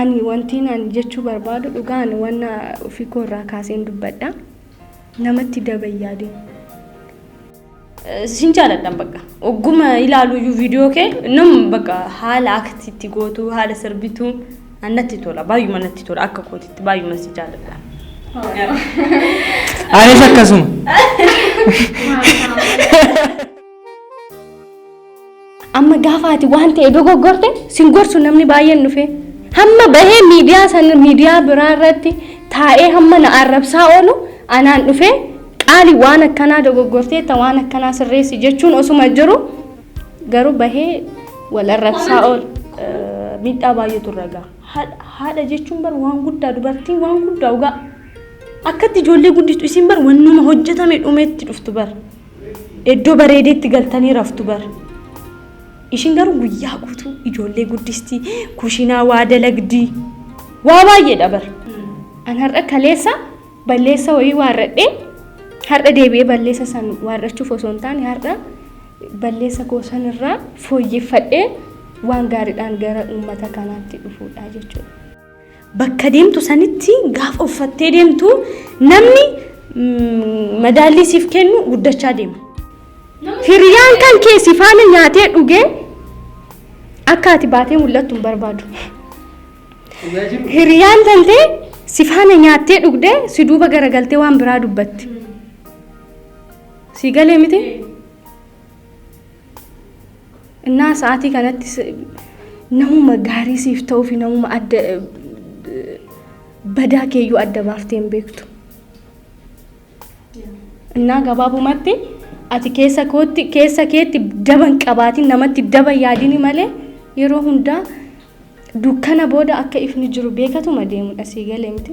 ani wantiin ani jechuu barbaadu dhugaan wanna ofii koorraa kaaseen dubbadha namatti dabayyaade sinjaaladhan bakka ogguma ilaalu viidiyoo kee nam bakka haala aktiitti gootu haala sirbitu annatti tola baay'uma natti tola akka kootitti baay'uma sinjaaladha Anis akkasuma. amma gaafaati waan ta'e dogoggorte singorsu namni baay'een dhufe hamma bahee miidiyaa biraa irratti taa'ee hamma na arrabsaa oolu anaan dhufe qaali waan akkanaa dogoggortee ta waan akkanaa sirreessi jechuun osuma jiru garuu bahee wal arrabsaa oolu miidhaa baay'eetu ragaa haadha jechuun bar waan guddaa dubartiin waan guddaa ugaa akkatti ijoollee guddistu isin bar wannuma hojjetame dhumeetti dhuftu bar iddoo bareedeetti galtanii raftu bar ishin garuu guyyaa guutuu ijoollee guddisti kushinaa waa dalagdii waa baay'eedha bar an har'a kaleessa balleessa wayii waarradhee har'a deebi'ee balleessa san waarrachuuf osoo hin taane har'a balleessa goosan irraa fooyyeffadhee waan gaariidhaan gara uummata kanaatti dhufuudha jechuudha. Bakka deemtu sanitti gaafa uffattee deemtu namni madaallii siif kennu guddachaa deema. Hiriyaan kan kee si faana nyaatee dhugee akka ati baatee mul'attu hin barbaadu. Hiriyaan tantee si faana nyaattee dhugdee si duuba garagaltee waan biraa dubbatti. Si galee miti? Innaa sa'aatii kanatti namuma gaarii siif ta'uu fi namuma adda badaa keeyyuu adda baaftee hin beektu. Innaa gabaabumatti ati keessa keetti daban qabaatiin namatti daban yaadini malee yeroo hundaa dukkana booda akka ifni jiru beekatuma deemudha si galee miti.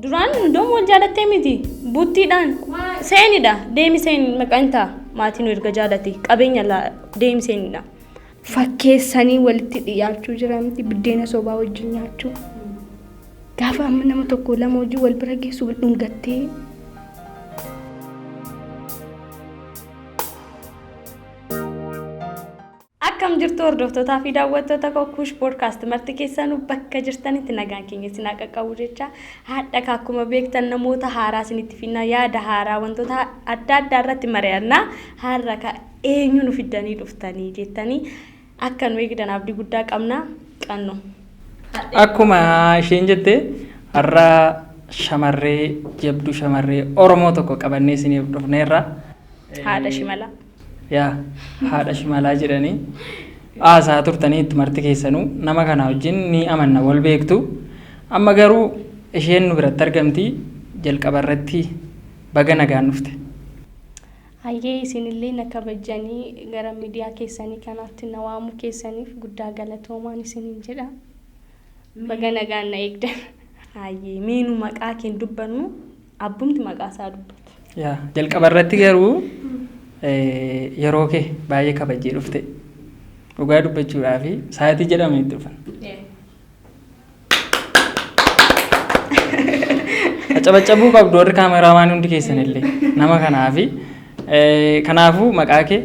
Duraan hundoom wal jaalattee miti buttiidhaan seenidha deemi seen maqaan ta'a maatiin erga jaalate qabeenya deemi seenidha. Fakkeessanii walitti dhiyaachuu jira miti biddeena sobaa wajjin nyaachuu. Gaafa amma nama tokko lama wajjin wal bira geessu wal dhungattee. Akkam jirtu hordoftoota fi daawwattoota Kuush Podcast marti keessanuu bakka jirtanitti nagaan keenya isin qaqqabu jecha haadha akkuma beektan namoota haaraa isinitti finna yaada haaraa wantoota adda addaa irratti mari'annaa har'a ka eenyu nu fiddanii dhuftanii jettanii akka nu eegdan abdii guddaa qabna qanno. Akkuma isheen jette har'a shamarree jabduu shamarree Oromoo tokko qabannee isiniif dhufneerra. Haadha Shimalaa. Yaa haadha Shimalaa jedhanii haasaa turtanii itti marti keessanuu nama kana wajjin ni amanna wal beektu amma garuu isheen nu biratti argamti jalqaba irratti baga nagaan dhufte. Hayyee isinillee na kabajanii gara miidiyaa keessanii kanaatti na waamuu keessaniif guddaa galatoomaan isiniin jedha. Baga nagaan na eegdan. Hayyee meenu maqaa keen dubbannu abbumti maqaa isaa dubbata. Yaa jalqaba irratti garuu yeroo kee baay'ee kabajee dhufte dhugaa dubbachuudhaaf sa'aatii jedhamee itti dhufan. Caccabuu qabdu warri kaameramaan hundi keessanillee nama kanaafi kanaafuu maqaa kee?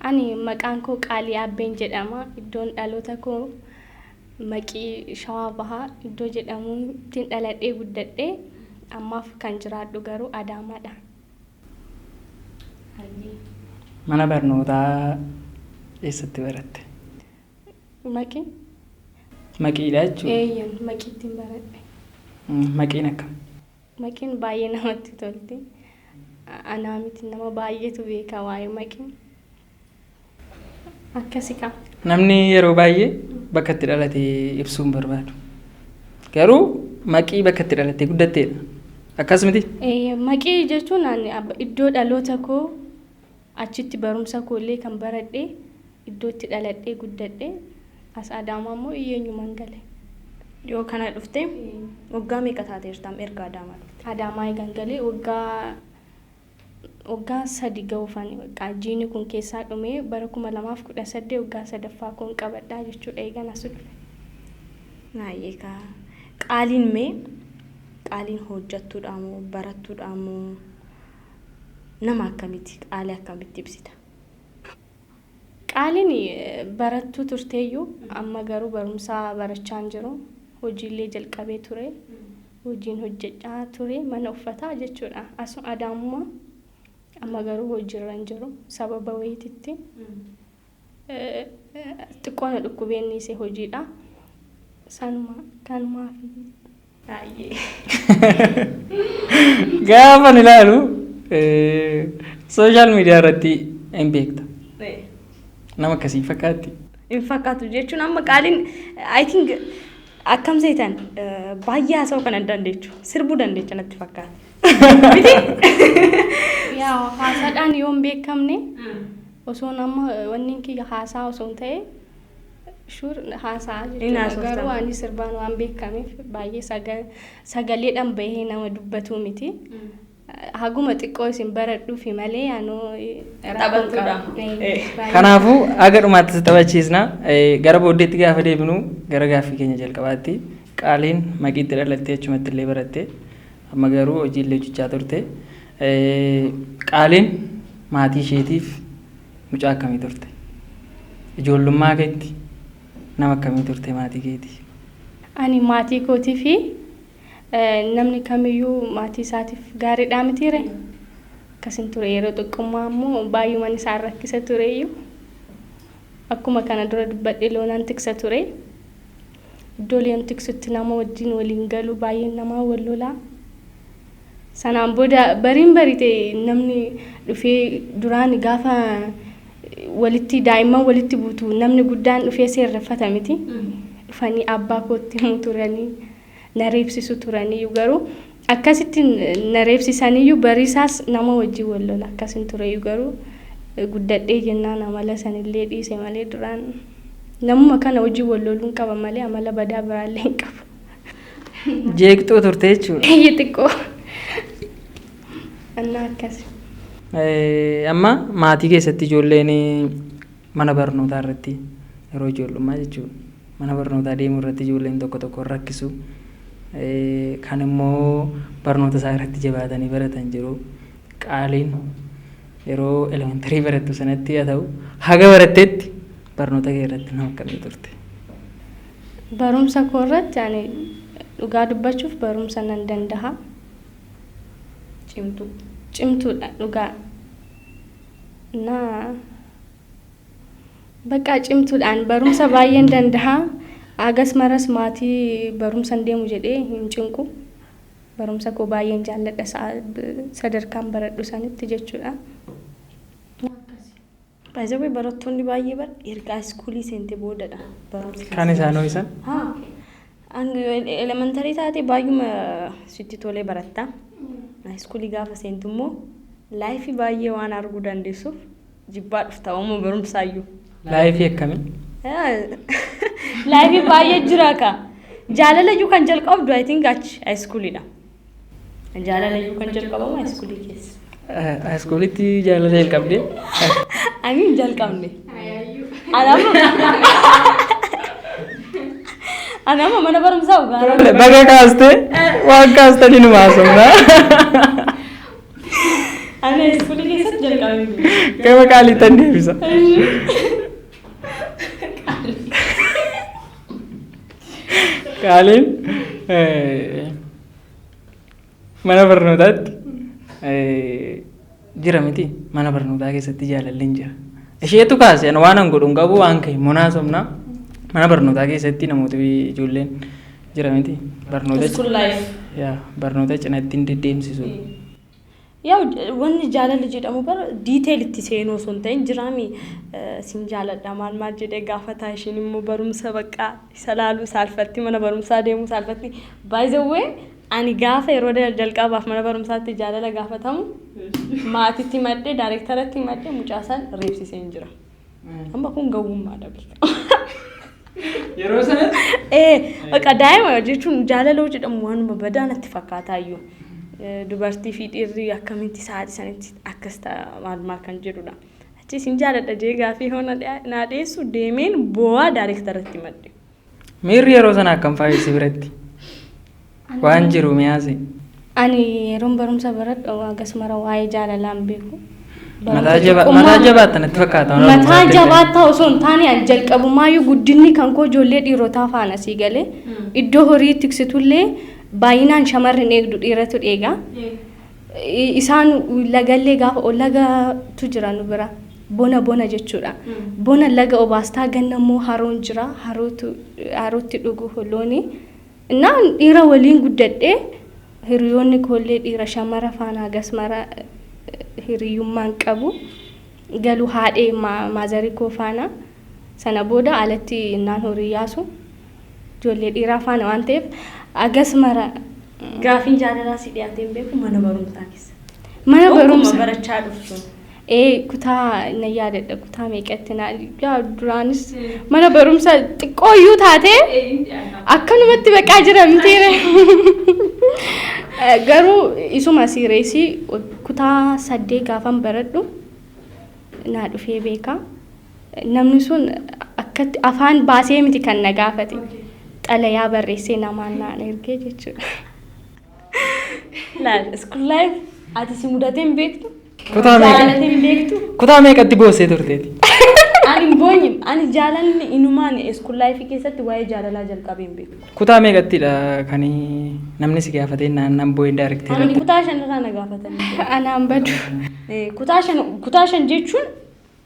Ani maqaan koo Qaalii Abbeen jedhama. Iddoon dhaloota koo Maqii Shawaa Bahaa iddoo jedhamutti dhaladhee guddadhee ammaaf kan jiraadhu garuu Adaamaadha. Mana barnootaa eessatti baratte? Maqii? Maqiidha jechuudha. Eeyyan Maqiittiin baradhe. Maqiin akkam? Maqiin baay'ee namatti tolti. Anaa miti nama baay'eetu beeka waa'ee Maqii. Akkasi qaba. Namni yeroo baay'ee bakka itti dhalate ibsuu hin barbaadu. Garuu Maqii bakka itti dhalatee guddatteedha. Akkas miti? Maqii jechuun iddoo dhaloota koo achitti barumsa koollee kan baradhe iddoo itti dhaladhee guddadhe as Adaamaa immoo eenyumaan gale. Yoo kana dhufte waggaa meeqa taateertam erga Adaamaa dhufte? Adaamaa eegan galee waggaa 3 ga'uufani jiini kun keessaa dhumee bara 2018 waggaa 3ffaa kun qabadhaa jechuudha eegan as dhufe. Hayyee Qaaliin mee Qaaliin hojjettuudhaan moo barattuudhaan moo nama akkamitti Qaalii akkamitti ibsita? Qaaliin barattuu turteeyyuu amma garuu barumsa barachaa jiru hojiilee jalqabee ture. Hojiin hojjechaa ture mana uffataa jechuudha. Asuma Adaamuma amma garuu hojiirra hin jiru sababa wayiititti. Xiqqoona dhukkubeen isee hojiidha. Sanuma kanumaa fi baay'ee. Gaafa ilaalu sooshaal miidiyaa irratti hin beekta. Nama akkasii fakkaatti. Hin fakkaatu jechuun amma qaaliin I think akkam seetan baay'ee haasa'uu kan dandeechu sirbuu dandeecha natti fakkaata. Yaa haasaadhaan yoo hin beekamne osoo nama wanni kiyya haasaa osoo hin ta'e haasaa jechuudha. Garuu ani sirbaan waan beekameef baay'ee sagaleedhaan bahee nama dubbatu miti. Haguma xiqqoo isin baradhuufi malee anoo taphattuudha. Kanaafuu aga dhumaatti si taphachiisna. Gara booddeetti gaafa deebinu gara gaaffii keenya jalqabaatti qaaliin maqiitti dhalattee achumatti illee baratte amma garuu hojiillee hojjechaa turte. Qaaliin maatii isheetiif mucaa akkamii turte? Ijoollummaa keetti nama akkamii turte maatii keetiif? Ani maatii kootii fi namni kamiyyuu maatii isaatiif gaariidhaa mitiire. Akkasin ture yeroo xiqqummaa immoo baay'umaan isaan rakkisa tureyyuu. Akkuma kana dura dubbadhee loonaan tiksa ture. Iddoo loon tiksutti nama wajjin waliin galu baay'een namaa wal lolaa. Sanaan booda bariin barite namni dhufee duraan gaafa walitti daa'imman walitti buutu namni guddaan dhufee seerreffata miti. Dhufanii abbaa kootti himuu turanii na reebsisu turanii garuu akkasitti na reebsisaniyyuu bariisaas nama wajjin wal lola akkasin tureyyuu garuu guddadhee jennaan amala sanillee dhiise malee duraan namuma kana wajjin wal loluun qaba malee amala badaa biraallee hin qabu. Jeeqxoo turte jechuudha. Eeyyee xiqqoo. Annaa akkasi. Amma maatii keessatti ijoolleen mana barnootaa irratti yeroo ijoollummaa jechuudha. Mana barnootaa deemuu irratti ijoolleen tokko tokko rakkisu. Kan immoo barnoota isaa irratti jabaatanii baratan jiru. Qaaliin yeroo elementarii barattu sanatti haa ta'u haga baratteetti barnoota kee irratti nama akkamii turte? Barumsa koo irratti ani dhugaa dubbachuuf barumsa nan danda'a. Cimtuudha dhugaa. Bakka cimtuudhaan barumsa baay'een danda'a. Agas maras maatii barumsan deemu jedhee hin cinqu. Barumsa koo baay'een jaalladha sadarkaan baradhu sanitti jechuudha. Baay'ee barattoonni baay'ee erga iskuulii seentee boodadha barumsa. Kan isaan ho'isan? Elementarii taate baay'uma sitti tolee baratta. Iskuulii gaafa seentu immoo laayifii baay'ee waan arguu dandeessuuf jibbaa dhufta uumoo barumsaayyuu. Laayifii akkamii? Laayifii baay'ee jira ka. Jaalalayyuu kan jalqabdu I think achi iskuuliidha. Jaalalayyuu kan jalqabamu iskuulii keessa. Iskuulitti jaalala jalqabdee? Ani hin jalqabne. Anama mana barumsaa ugaara. Baga kaastee waan kaastanii nu baasumna. Ani iskuulii keessatti jalqabne. Gama qaaliitan deebisa. Qaaliin mana barnootaatti jira miti mana barnootaa keessatti jaalalleen jira. Isheetu kaase waan an godhu qabu waan ka'e munaasomna mana barnootaa keessatti namoota ijoolleen jira miti barnoota cinatti deddeemsisu. Yaa wanni jaalala jedhamu bara diiteelitti seenuu osoo hin ta'in jiraami sin jaaladha maal jedhee gaafataa ishiin immoo barumsa bakka isa laaluu saalfatti mana barumsaa deemuu saalfatti baay'ee ani gaafa yeroo jalqabaaf mana barumsaatti jaalala gaafatamu maatitti maddee daayirektaratti maddee mucaasaan reebsisee hin jira. Amma kun gowwummaadha beekama. Yeroo sanatti? Bakka daa'ima jechuun jaalala jedhamu waanuma badaa natti fakkaataa iyyuu. Dubartii fi dhiirri akkamitti sa'aatii sanitti akkas maal kan jedhudha. Achi sin jaaladha jee gaafii hoona naa dhiyeessu deemeen bu'aa daayirektaratti madde. Miirri yeroo sana akkam faayisi biratti? Waan jiru mi'aase? Ani yeroon barumsa baradhu akkasumara waa'ee jaalalaan beeku. Mataa jabaatan itti fakkaata. Mataa jabaata osoo hin taane an jalqabumaayyuu guddinni kan koo ijoollee dhiirotaa faana sii galee iddoo horii tiksitullee baay'inaan shamarran eegdu dhiiratu eega. Isaan lagallee gaafa lagatu jira nu bira bona jechuudha. Bona laga obaastaa gannammoo haroon jira harootti dhugu looni. Innaan dhiira waliin guddadhee hiriyoonni koollee dhiira shamara faana hagas mara hiriyummaan qabu galuu haadhee maazarii koo faana sana booda alatti innaan horii yaasu ijoollee dhiiraa faana waan ta'eef hagas mara. Gaafiin jaalalaa si dhiyaateen beeku mana barumsaa keessa. Mana barumsaa barachaa dhuftu. Kutaa na yaadadha kutaa meeqatti duraanis mana barumsaa xiqqooyyuu taatee akkanumatti baqaa jiramteera. Garuu isuma siireesii kutaa 8 gaafan baradhu naa dhufee beeka. Namni sun akkatti afaan baasee miti kan na gaafate. Xalayaa barreessee namaan naan ergee jechuudha. School life ati si mudateen beektu? Kutaa meeqatti boosee turteeti? Ani boonyi ani jaalalli inumaan school life keessatti waa'ee jaalalaa jalqabeen beeku. Kutaa meeqattidha kan namni si gaafatee naannaan boo'ee daarektee? Ani kutaa 5 irraa na gaafatanii. Anaan badu. Kutaa 5 jechuun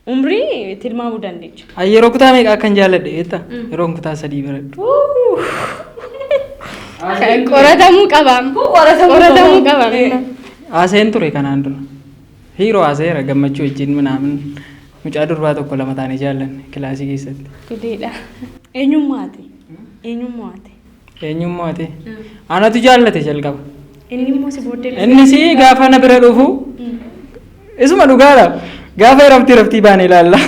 umrii tilmaamuu dandeecha. Yeroo kutaa meeqa akkan jaaladhe jeetta? Yeroon kutaa 3 baradhu. Qoratamuu qabaam. Qoratamuu qabaam. Haaseen ture kanaan dura. Hiiroo haaseera gammachuu wajjin minaamin mucaa durbaa tokko lama taanee jaallanne kilaasii keessatti. Gudeedha. Eenyummaati? Eenyummaati? Anatu jaallate jalqaba. Inni immoo si booddee dhufe. Inni si gaafa na bira dhufu isuma dhugaadha. Gaafa raftii baanee ilaalla.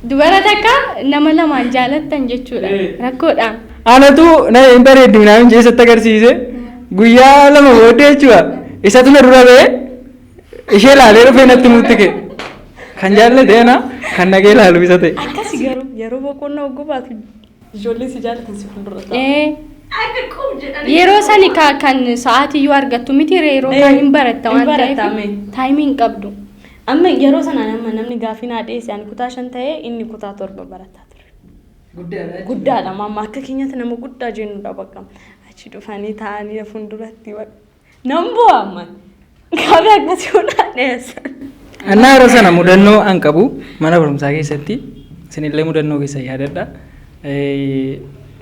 Dubara takka nama lamaan jaalattan jechuudha. Rakkoodhaan. Anatu na hin bareeddu minaamin jeesatti agarsiise guyyaa lama booddee jechuudha. Isatu na dura ba'ee ishee laalee dhufee natti muttike. Kan jaallatee na kan nagee laalu isa ta'e. Akkasi garuu yeroo boqonnaa oggobaatu ijoollee si jaallatan si fuuldura. Yeroo sani kan sa'aatiyyuu argattu miti yeroo kan hin baratta waan ta'eef taayimiin qabdu. Amma yeroo sana namni gaafii naa dhiyeesse ani kutaa 5 ta'ee inni kutaa 7 barataa ture. Guddaadha mamma akka keenyatti nama guddaa jennudha bakka. Achi dhufanii taa'anii fuulduratti nan bu'aa gaafii akkasii hundaa dhiyeessan. Annaa yeroo sana mudannoo an qabu mana barumsaa keessatti isinillee mudannoo keessa yaadadha.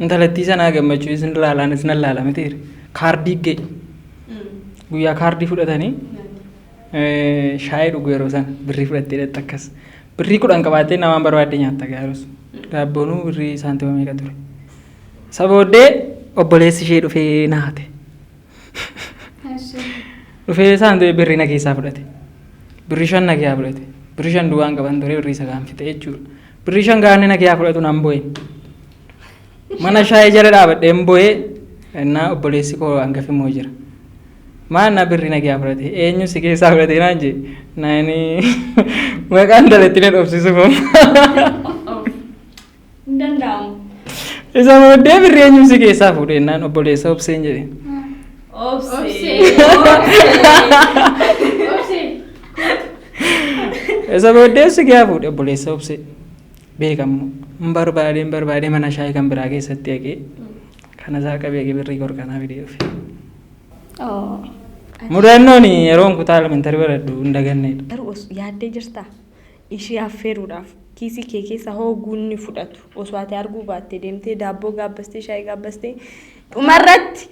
Intalattii sanaa gammachuu isin laalaan isin laalame ta'e kaardii ga'e guyyaa kaardii fudhatanii shaayii dhugu yeroo sana birrii fudhattee dha akkas birrii 10 qabaattee namaan barbaadde nyaatta gaarus daabboonuu birrii saantima meeqa ture. Isa booddee obboleessi ishee dhufee naate. Dhufee saantima birrii na keessaa fudhate. Birrii 5 na keessaa fudhate. Birrii 5 duwwaan qaban ture birrii 9 fite jechuudha. Birrii 5 gaanne na keessaa fudhatu nan bo'e. Mana shaayii jala dhaabadheen bo'ee innaa obboleessi koo hangafi moo jira. Maanna birrii na keessaa fudhate eenyu si keessaa fudhate naan jee naani maqaan dalatti na dhoofsisuuf. Hin danda'amu. Isa booddee birrii eenyu si keessaa fuudhe naan obboleessa obseen jedhe. Isa booddee si keessaa fuudhe obboleessa obsee beekamu. Barbaadee mana shaayii kan biraa keessatti eegee kana isaa qabee birrii korkanaa fidee dhufe. Mudannoon yeroo kutaa elementarii baradhu hin dagannedha. Garuu yaaddee jirta ishee affeeruudhaaf kiisii kee keessa hooguunni fudhatu osoo ati arguu baattee deemtee daabboo gaabbastee shaayii gaabbastee dhumarratti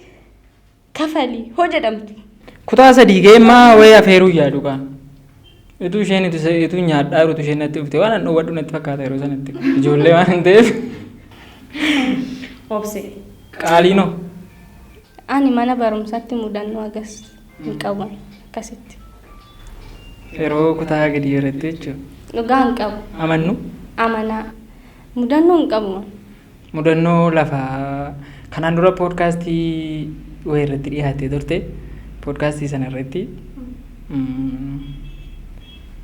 kafalii hoo jedhamtu. Kutaa 3 geemmaa wayii affeeruu yaadu kaan. Itu isheen itu nyaadhaa jirutu isheen natti dhufte waan an dhowwadhu natti fakkaata yeroo sanatti ijoollee waan hin ta'eef. Obsee. Qaaliinoo. Ani mana barumsaatti mudannoo agas hin qabu akkasitti. Yeroo kutaa gadi baratte jechuudha. Dhugaa hin qabu. Amannu? Amanaa. Mudannoo hin qabu. Mudannoo lafa kanaan dura poodkaastii wayii irratti dhiyaattee turte poodkaastii sana irratti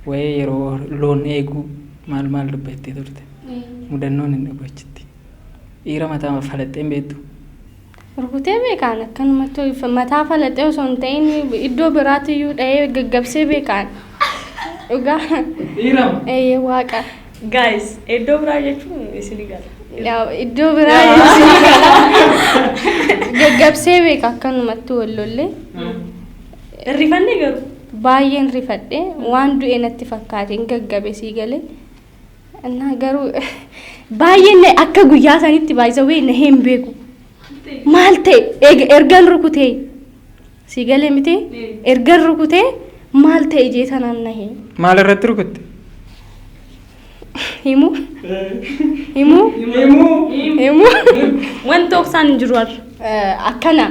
wayii yeroo loon eeguu maal dubbattee turte. Mudannoon hin dhabu achitti. Dhiira mataa falaxxeen beektu. Rukutee beekaan akkanumatti mataa falaxee osoo hin ta'in iddoo biraatiyyuu dha'ee gaggabsee beekaan. Dhugaa. Dhiirama. Waaqa. Guys, iddoo biraa jechuun isinii gala. Iddoo biraa isinii gala. Gaggabsee beeka akkanumatti wallollee. Rifannee garuu. Baay'een rifadhee waan du'e natti fakkaate hin gaggabe sii galee. Innaa garuu baay'een akka guyyaa sanitti baay'isawee na hin beeku. Maal ta'e ergan rukutee sii galee miti ergan rukutee maal ta'e jee sanaan na hin. Maal irratti rukutte? Himu. Wanti oksaan hin jiru har'a. Akkana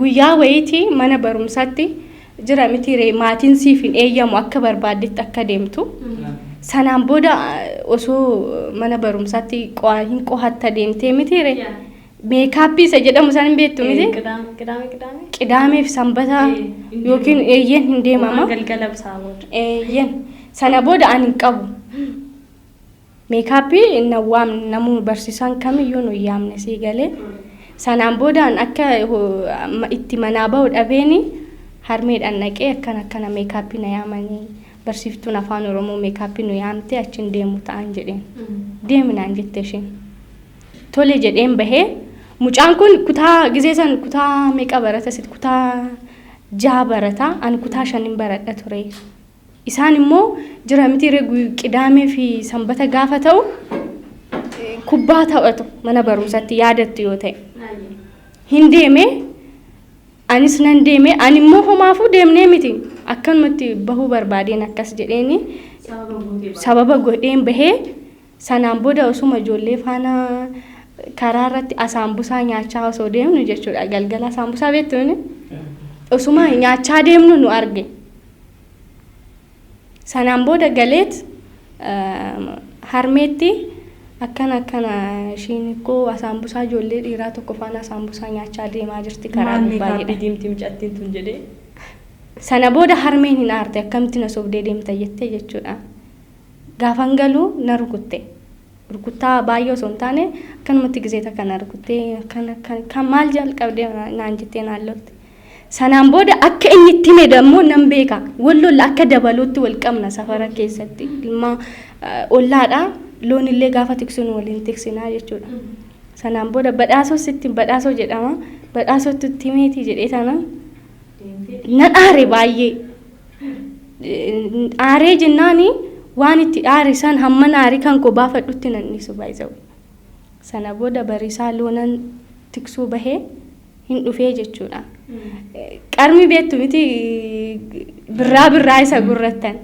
guyyaa wayiitii mana barumsaatti jira miti maatiin siif hin eeyyamu akka barbaaddetti akka deemtu. Sanaan booda osoo mana barumsaatti hin qohatta deemtee miti meekaappii isa jedhamu san hin beektu miti. Qidaamee fi sanbata yookiin eeyyen hin deemama. Galgala bisaa booda. Eeyyen sana booda ani hin qabu. Meekaappii na waamne namuu barsiisaan kamiyyuu nu yaamne sii galee. Sanaan boodaan akka itti manaa bahu dhabeeni harmeedhaan naqee akkana meekaappii na yaamanii barsiiftuun afaan Oromoo meekaappii nu yaamte achiin deemu ta'an jedheen. Deeminaan jette isheen. Tole jedheen bahee mucaan kun kutaa gizee san kutaa meeqa barata sit kutaa 6 barata ani kutaa 5 baradha ture. Isaan immoo jira miti qidaamee fi sanbata gaafa ta'u kubbaa taphatu mana barumsaatti yaadattu yoo ta'e. Hin deeme anis nan deeme ani immoo homaafuu deemnee miti akkanumatti bahuu barbaadeen akkas jedheeni sababa godheen bahee sanaan booda osuma ijoollee faana karaa irratti asaambusaa nyaachaa osoo deemnu jechuudha galgala asaambusaa beektuuni osuma nyaachaa deemnu nu arge. Sanaan booda galeet harmeetti akkana ishiin koo asaambusaa ijoollee dhiiraa tokko faana asaambusaa nyaachaa deemaa jirti karaa gubbaa jedhe. Diimtii mucattiin tun jedhee. Sana booda harmeen hin aarte akkamitti na sobdee deemta jettee jechuudha. Gaafan galuu na rukutte. Rukuttaa baay'ee osoo hin taane akkanumatti gizeeta kana rukuttee kan maal jalqabdee naan jettee naan lolti. Sanaan booda akka inni itti hime dammoo nan beeka. Wallolla akka dabaluutti wal qabna safara keessatti. Ilma ollaadha. Loon illee gaafa tiksuun waliin tiksinaa jechuudha. Sanaan booda badhaasoo jedhama. Badhaasootti itti himeetii jedhee sana nan aare baay'ee. Aaree jennaani waan itti aare san hamma naarii kan koo baafadhutti nan dhiisu baay'isa'u. Sana booda bariisaa loonan tiksuu bahee hin dhufee jechuudha. Qarmi beektu miti birraa isa gurrattan.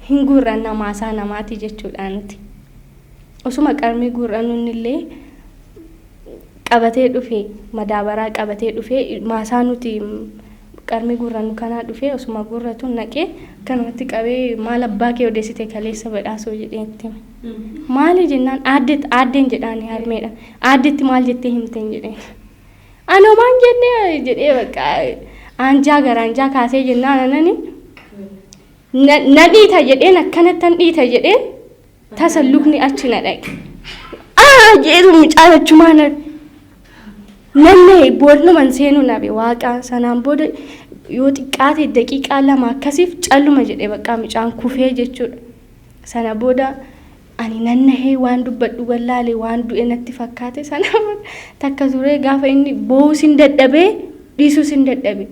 Hin gurran namaasaa namaati jechuudha nuti. Osuma qarmii gurrannu illee qabatee dhufee madaabaraa qabatee dhufee maasaa nuti qarmii gurrannu kanaa dhufee osuma gurratu naqee kanumatti qabee maal abbaa kee odeessite kaleessa badhaasoo jedheetti. Maali jennaan aaddeen jedhaan harmeedha. Aaddeetti maal jettee himteen jedheen. Anoo maan jennee jedhee bakka anjaa garanjaa kaasee jennaan anani. Na dhiita jedheen akkanattan dhiita jedheen tasallukni achi na dhaqe. Jeetu mucaa jechumaa nanne boolnuman seenuu nabe waaqa sanaan booda yoo xiqqaate daqiiqaa 2 akkasiif calluma jedhee bakka mucaan kufee jechuudha. Sana booda ani nannahee waan dubbadhu wallaalee waan du'e natti fakkaate sana takka turee gaafa inni boo'us hin dadhabee dhiisus hin dadhabe.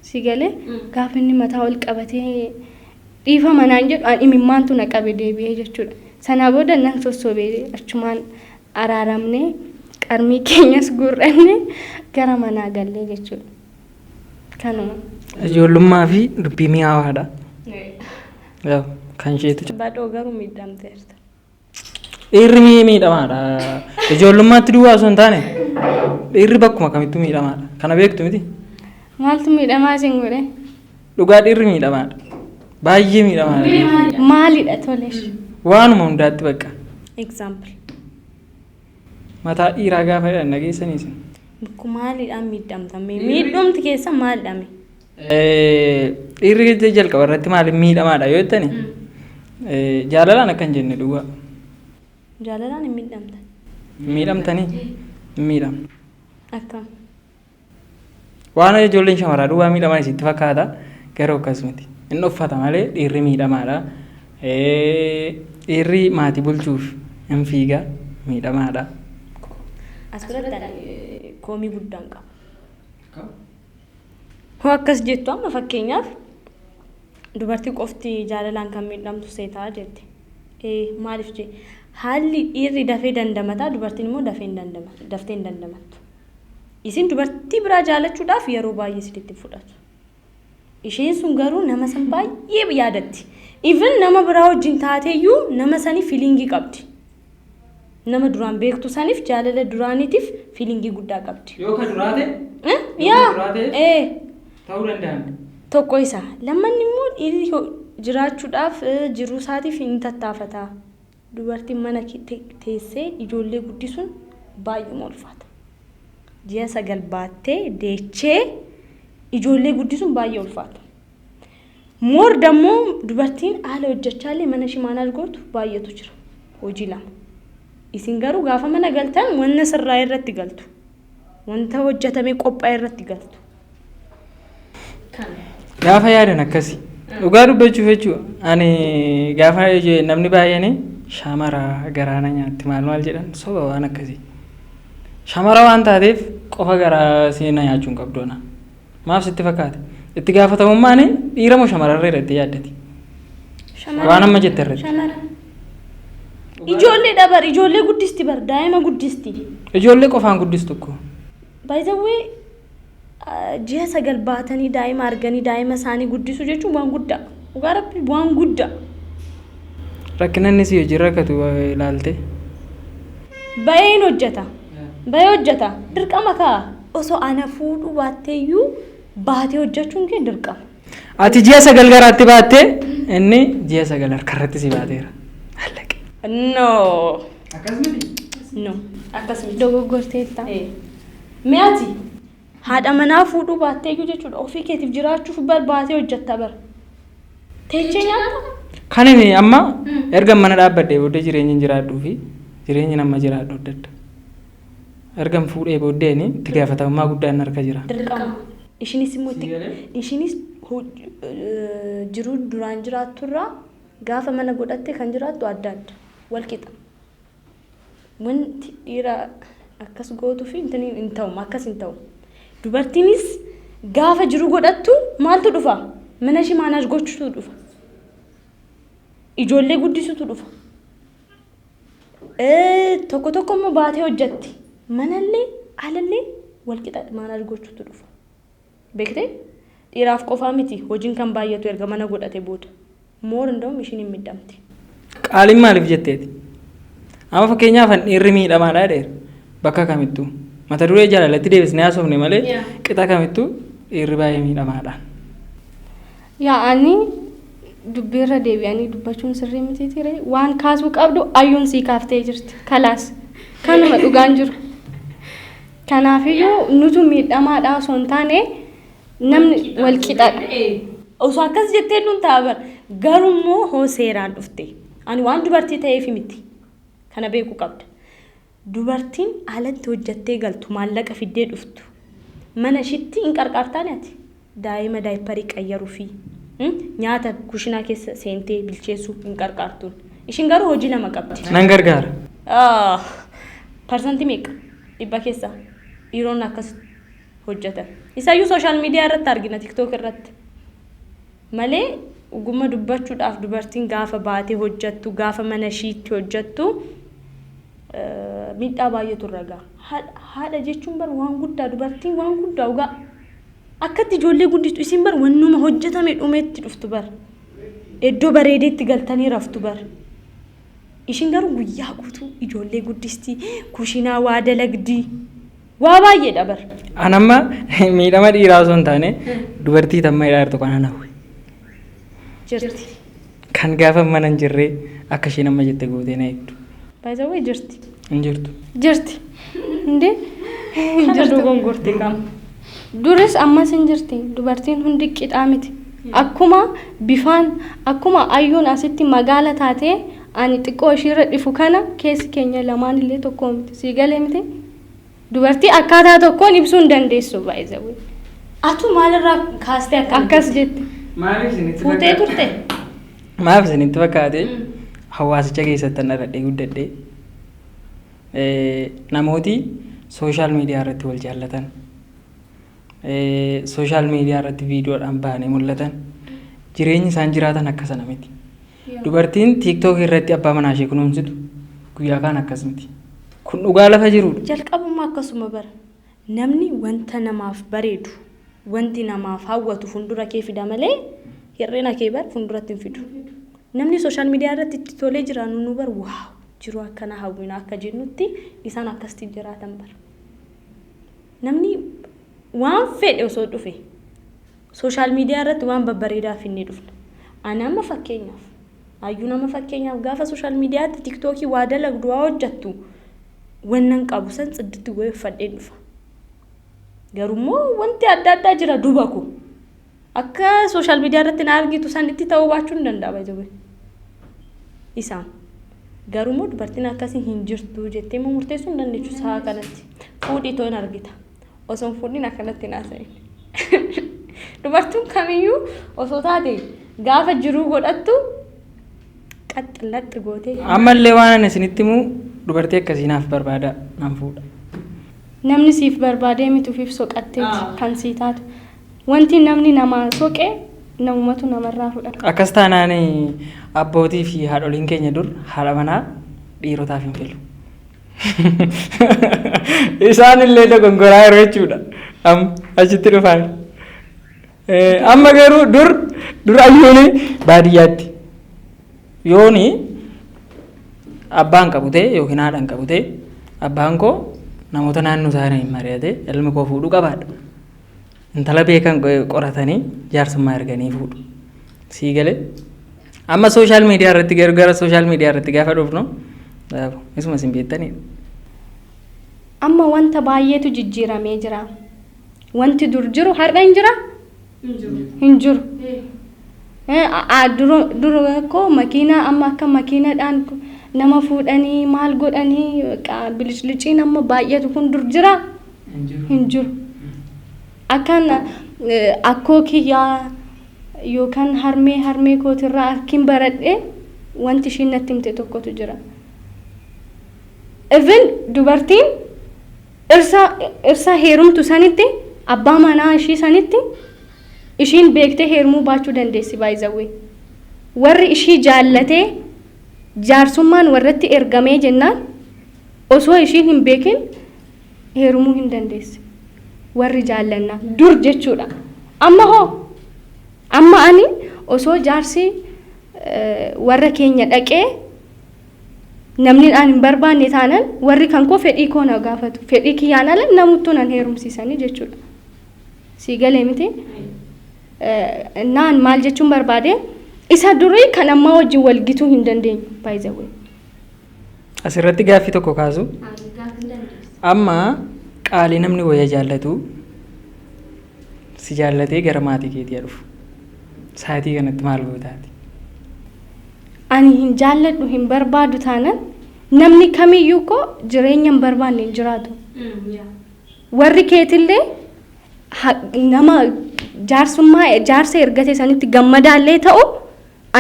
Si galee gaafa inni mataa ol qabatee dhiifama naan jedhu ani imimmaantu na qabe deebi'ee jechuudha. Sana booda nan sossobee achumaan araaramnee qarmii keenyas gurranne gara manaa gallee jechuudha. Kanuma. Ijoollummaa fi dubbii mi'aawaadha. Kan isheetu. Badhoo garuu miidhamteerta. Dhiirri miidhamaadha. Ijoollummaatti duwwaa osoo hin taane dhiirri bakkuma kamittuu miidhamaadha. Kana beektu miti? Maaltu miidhamaa isin godhe? Dhugaa dhiirri miidhamaadha. Baay'ee miidhamaadha. Maalidha tolesh? Waanuma hundaatti bakka. Example. Mataa dhiiraa gaafa jedhan dhageessaniis. Bakku maalidhaan miidhamtame? Miidhamti keessa maalidhame? Dhiirri jalqaba irratti maaliif miidhamaadha yoo jettani? Jaalalaan akkan jenne dhugaa. Jaalalaan hin miidhamtan. Miidhamtanii? Hin miidhamne. Akkam? Waan ijoolleen shamaraa duwwaa miidhaman isitti fakkaata garuu akkasumatti. inni uffata malee dhiirri miidhamaadha. Dhiirri maatii bulchuuf hin fiiga miidhamaadha. Asirratti koomii guddaan qaba. Hoo akkas jettu amma fakkeenyaaf dubartii qofti jaalalaan kan miidhamtu seetaa jette. Maaliif jee haalli dhiirri dafee dandamataa dubartiin immoo daftee hin dandamattu. Isin dubartii biraa jaalachuudhaaf yeroo baay'ee sitti fudhatu. Isheen sun garuu nama san baay'ee yaadatti. Even nama biraa wajjin taateeyyuu nama sanii fiilingii qabdi. Nama duraan beektu saniif jaalala duraaniitiif fiilingii guddaa qabdi. Yoo ka duraate? Ta'uu danda'an. Tokko isa. Lammanni immoo dhiirri jiraachuudhaaf jiruu isaatiif hin tattaafata. Dubartiin mana teessee ijoollee guddisuun baay'ee ulfaata. Ji'a 9 baattee deechee ijoollee guddisuun baay'ee ulfaata. Moor dammoo dubartiin haala hojjechaallee mana shimaanaa argootu baay'eetu jira. Hojii 2. Isin garuu gaafa mana galtan wanta sirraa irratti galtu. Wanta hojjetamee qophaa'e irratti galtu. Gaafa yaadan akkasi. Dhugaa dubbachuuf jechuudha. Ani gaafa namni baay'een shamara garaana nyaatti maal jedhan soba waan akkasii. Shamara waan taateef qofa garaa seenaa nyaachuun qabdoona. Maaf sitti fakkaate? Itti gaafatamummaan dhiira moo shamararra irratti yaaddati? Waan amma jette irratti. Ijoollee dabar ijoollee guddisti bar daa'ima guddisti. Ijoollee qofaan guddistu ko. Baay'ee ji'a 9 baatanii daa'ima arganii daa'ima isaanii guddisuu jechuun waan guddaa. Dhugaa rabbi waan guddaa. Rakkinanni si hojii rakkatu ilaalte. Baay'een hojjeta. Baay'ee hojjeta. Dirqama kaa osoo ana fuudhuu baatteeyyuu baatee hojjechuun kee dirqama. Ati ji'a 9 garaatti baattee inni ji'a 9 harkarratti si baateera. No. Akkasumatti? No. Akkasumatti. Dogoggorteetta. Mi'aati haadha manaa fuudhuu baatteeyyuu jechuudha. Ofii keetiif jiraachuuf baatee hojjetta bara. Teechee nyaata? Kan inni amma erga mana dhaabbadhee booddee jireenyi jiraadhuu fi jireenyi nama jiraadhu adda adda. Erga fuudhee booddeen itti gaafatamummaa guddaan harka jira. Dirqama. Ishinis immoo ishinis jiruu duraan jiraatturraa gaafa mana godhattee kan jiraattu adda adda. Walqixa. Wanti dhiira akkas gootuu fi hin ta'u akkas hin ta'u. Dubartiinis gaafa jiru godhattu maaltu dhufa? Mana shimaanaas gochuutu dhufa. Ijoollee guddisuutu dhufa. Tokko tokko immoo baatee hojjetti. Manallee alallee walqixa maanaas gochuutu dhufa. Beektee? Dhiiraaf qofaa miti hojiin kan baay'atu erga mana godhate booda. Moor hunda'uun ishiin hin miidhamti. Qaaliin maaliif jetteeti? Amma fakkeenyaaf dhiirri miidhamaadha dheer bakka kamittuu mata duree jaalalatti deebisnee haasofne malee qixa kamittuu dhiirri baay'ee miidhamaadha. Yaa'anii dubbiirra deebi'anii dubbachuun sirrii miti ture waan kaasuu qabdu ayyuun sii kaaftee jirti kalaas kanuma dhugaan jiru. Kanaafiyyuu nutu miidhamaadha osoo hin taane namni wal qixadha. Osoo akkas jettee nuun ta'a garummoo hoo seeraan dhufte. Ani waan dubartii ta'eef miti. Kana beekuu qabda. Dubartiin alatti hojjattee galtu maallaqa fiddee dhuftu. Mana ishiitti hin qarqaartaan ati. Daa'ima daayipparii qayyaruu fi nyaata kushinaa keessa seentee bilcheessuu hin qarqaartuun. Ishiin garuu hojii 2 qabdi. Nan gargaara. Parsantii meeqa? 100 keessa dhiironni akkas hojjetan. Isaayyuu sooshaal miidiyaa irratti argina tiktook irratti. Malee ogummaa dubbachuudhaaf dubartiin gaafa baatee hojjettu gaafa mana ishiitti hojjettu miidhaa baay'eetu irra gaha. Haadha jechuun bar waan guddaa dubartiin waan guddaa dhugaa akkatti ijoollee guddistu isin bar wannuma hojjetame dhumeetti dhuftu bar iddoo bareedeetti galtanii raftu bar ishin garuu guyyaa guutuu ijoollee guddistii kushinaa waa dalagdii waa baay'eedha bar. Anamma miidhama dhiiraa osoo hin taane dubartii tamma hidhaa jirtu kana hawwe. Jirti. Kan gaafa mana hin jirree akka isheen amma jette gootee na eegdu. Baay'ee jirti. Hin jirtu. Jirti. Indee Jirtu gongortee qaama. duris ammas hin jirti dubartiin hundi qixaa miti. Akkuma bifaan akkuma ayyuun asitti magaala taatee ani xiqqoo ishiirra dhifu kana keessi keenya lamaan illee tokko miti. Sii galee miti. Dubartii akkaataa tokkoon ibsuu hin dandeessu baay'ee. Atu maalirraa kaastee akkas jette. Fuutee turte? Maaf isinitti fakkaate hawaasicha keessatti dhaladhee guddadhee namooti sooshaal miidiyaa irratti wal jaallatan sooshaal miidiyaa irratti viidiyoodhaan bahanii mul'atan jireenyi isaan jiraatan akkasana miti. Dubartiin tiiktookii irratti abbaa manaa ishee kunuunsitu guyyaa kaan akkas miti. Kun dhugaa lafa jirudha. Jalqabummaa akkasuma bara namni wanta namaaf bareedu wanti namaaf hawwatu fuuldura kee fida malee hir'ina kee bar fuulduratti hin fidu. Namni sooshaal miidiyaa irratti itti tolee jiraannu nu bar waaw jiru akkana hawwina akka jennutti isaan akkasitti jiraatan bara. Namni waan fedhe osoo dhufe sooshaal miidiyaa irratti waan babbareedaaf inni dhufna. Ani amma fakkeenyaaf hayyuu nama fakkeenyaaf gaafa sooshaal miidiyaatti tiiktookii waa dalagdu waa hojjettu wannan qabu san cidditti goyeeffadhee dhufa. Garummoo wanti adda addaa jira duuba koo. Akka sooshaal miidiyaa irratti na argitu san itti ta'uu baachuu hin danda'a baay'ee. Isaan garummoo dubartiin akkasii hin jirtu jettee murteessuu hin dandeessu sa'a kanatti. Fuudhii toon argita. Osoo hin fuudhiin akkanatti naasa'in. Dubartuun kamiyyuu osoo taate gaafa jiruu godhattu qaxxalaatti gootee. Ammallee waan ani isinitti himu dubartii akkasii naaf barbaada nan fuudha. Namni siif barbaadee mituufiif soqatteeti kan sii taatu. Wanti namni namaa soqee namumatu namarraa fudhata. Akkas taanaan abbootii fi haadholiin keenya dur haadha manaa dhiirotaaf hin filu. Isaan illee dogongoraa yeroo jechuudha. Achitti dhufaan. Amma garuu dur ayyuuni baadiyyaatti yooni abbaan qabutee yookiin haadhaan qabutee abbaan koo namoota naannoo isaanii mari'atee ilmi koo fuudhuu qabaadha. Intala beekan qoratanii jaarsummaa erganii fuudhu. Sii galee amma sooshaal miidiyaa irratti gara sooshaal miidiyaa irratti gaafa dhufnu isuma isin beektanidha. Amma wanta baay'eetu jijjiiramee jira. Wanti dur jiru har'a hin jiraa? Hin jiru. Dura koo makiinaa amma akka makiinaadhaan nama fuudhanii maal godhanii bilchilchiin amma baay'eetu kun dur jiraa? Hin jiru. Akkan akkoo kiyyaa yookaan harmee kootirraa harkiin baradhee wanti ishiin natti himte tokkotu jira. Even dubartiin irsa heerumtu sanitti abbaa manaa ishii sanitti ishiin beektee heerumuu baachuu dandeessi baay'izawwee. Warri ishii jaallatee jaarsummaan warratti ergamee jennaan osoo ishiin hin beekin heerumuu hin dandeessi. Warri jaallannaa dur jechuudha. Amma ani osoo jaarsi warra keenya dhaqee namni aan hin barbaanne taanan warri kan koo fedhii koo na gaafatu. Fedhii kiyyaan ala namuttuu nan heerumsiisanii jechuudha. Sii galee miti? Naan maal jechuun barbaade isa durii kan ammaa wajjin walgituu hin dandeenyu baay'ee. Asirratti gaaffii tokko kaasu. Amma qaalii namni wayya jaallatu si jaallatee gara maatii keetii dhufu. Saatii kanatti maal gootaati? Ani hin jaalladhu hin barbaadu taanan namni kamiyyuu koo jireenya hin barbaanne hin jiraatu. Warri keetillee nama jaarsa ergate sanitti gammadaallee ta'u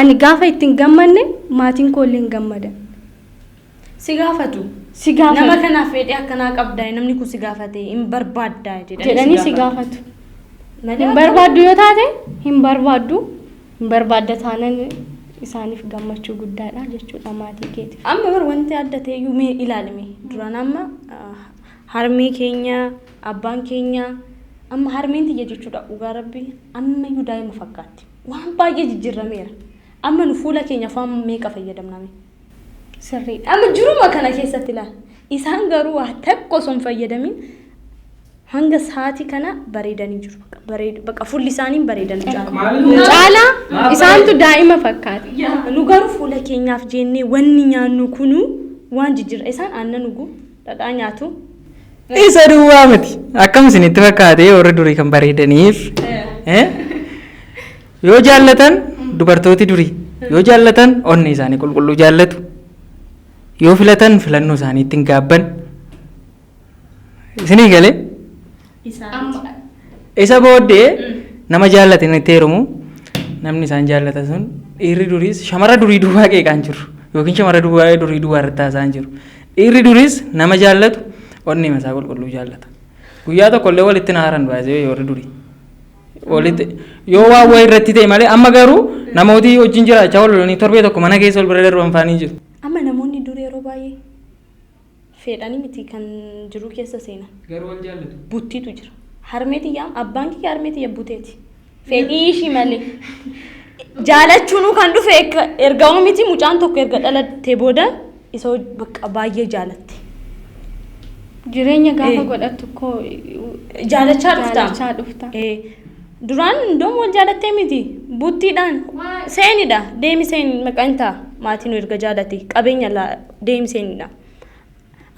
ani gaafa ittiin gammanne maatiin koollee hin gammadan. Si gaafatu. Nama kanaaf fedhii akkanaa qabdaa namni kun si gaafate hin barbaaddaa jedhanii si gaafatu. Hin barbaaddu yoo taate hin barbaadda taanan isaaniif gammachuu guddaadha jechuudha maatii keeti. Amma bar wanti adda ta'eyyuu mee ilaalame duraan amma harmee keenya abbaan keenya amma harmeen tiyya jechuudha dhugaa rabbi amma iyyuu daa'ima fakkaatti waan baay'ee jijjiirameera. Amma nu fuula keenya afaan meeqa fayyadamname? Sirriidha. Amma jiruma kana keessatti ilaala. Isaan garuu waa tokko osoo hin fayyadamin hanga sa'aatii kana bareedanii jiru. Bakka fuulli isaanii bareedanii caalaa isaantu daa'ima fakkaata. Nu garuu fuula keenyaaf jennee wanni nyaannu kunu waan jijjiira. Isaan aannan dhuguu dhadhaa nyaatu. Isa duwwaa miti. Akkam isinitti fakkaatee warri durii kan bareedaniif yoo jaallatan dubartooti durii yoo jaallatan onni isaanii qulqulluu jaallatu. Yoo filatan filannoo isaanii ittiin gaabban isinii galee isa booddee nama jaallatin itti heerumu namni isaan jaallatan sun dhiirri duriis shamara durii duwwaa qeeqaan jiru yookiin shamara durii duwwaa irratti haasa'an jiru. Dhiirri duriis nama jaallatu onni masaa qulqulluu jaallata. Guyyaa tokkollee walitti naaran baasee warri durii. Walitti yoo waa wayii irratti ta'e malee amma garuu namooti wajjin jiraachaa walolanii torbee tokko mana keessa wal bira darban faanii jiru. Amma namoonni durii yeroo baay'ee fedhanii miti kan jiru keessa seenan. Garuu wal jaallatu. Buttiitu jira. Harmeetiyyaa abbaan kiyya harmeetiyya buteeti. Fedhii ishii malee. Jaalachuun kan dhufe erga miti mucaan tokko erga dhalattee booda isa bakka baay'ee jaalatte. Jireenya gaafa godhattu koo jaalachaa dhufta. Duraan indoom wal jaalattee miti buttiidhaan seenidha deemi seen maqaan ta'a maatiin erga jaalate qabeenya deemi seenidha.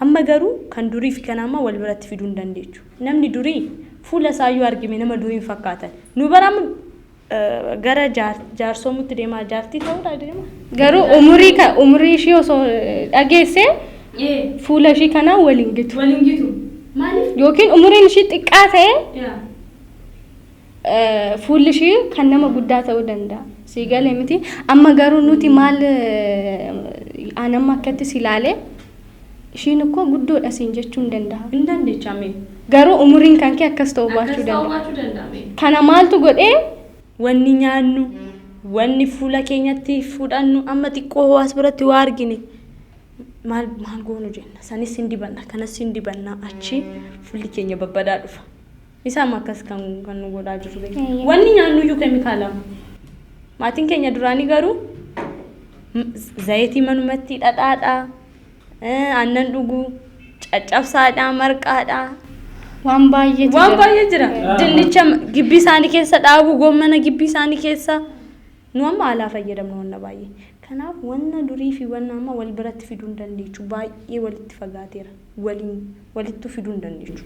Amma garuu kan durii fi kan ammaa wal biratti fiduu hin dandeechu. Namni durii fuula isaayyuu argime nama durii hin fakkaatan. Nu baramu gara jaarsoomutti deemaa jaartii ta'uudha deema. Garuu umurii ishee osoo dhageessee fuula ishee kanaan waliin gitu. Maaliif? Yookiin umuriin ishee xiqqaa ta'e fuulli ishee kan nama guddaa ta'uu danda'a. Si galee miti. Amma garuu nuti maal anamma akkatti si ilaalee ishiin akkoo guddoodha siin jechuu hin danda'a. Hin dandeechame. Garuu umuriin kan kee akkas ta'uu baachuu danda'a. Kana maaltu godhee wanni nyaannu wanni fuula keenyatti fudhannu amma xiqqoo hawaas biratti waa argine maal goonu jenna sanis hin dibanna kanas hin dibanna achi fuulli keenya babbadaa dhufa. Isaan akkas kan nu godhaa jiru. Wanni nyaannu iyyuu keemikaalama. Maatiin keenya duraanii garuu zayitii manumatti dhadhaadhaa aannan dhuguu caccabsaadhaa marqaadhaa. waan baay'ee jira. Dinnicha gibbii isaanii keessa dhaabu goommana gibbii isaanii keessa nu amma alaa fayyadamna wanna baay'ee. Kanaaf wanna durii fi wanna amma wal biratti fiduu hin dandeechu baay'ee walitti fagaateera walitti fiduu hin dandeechu.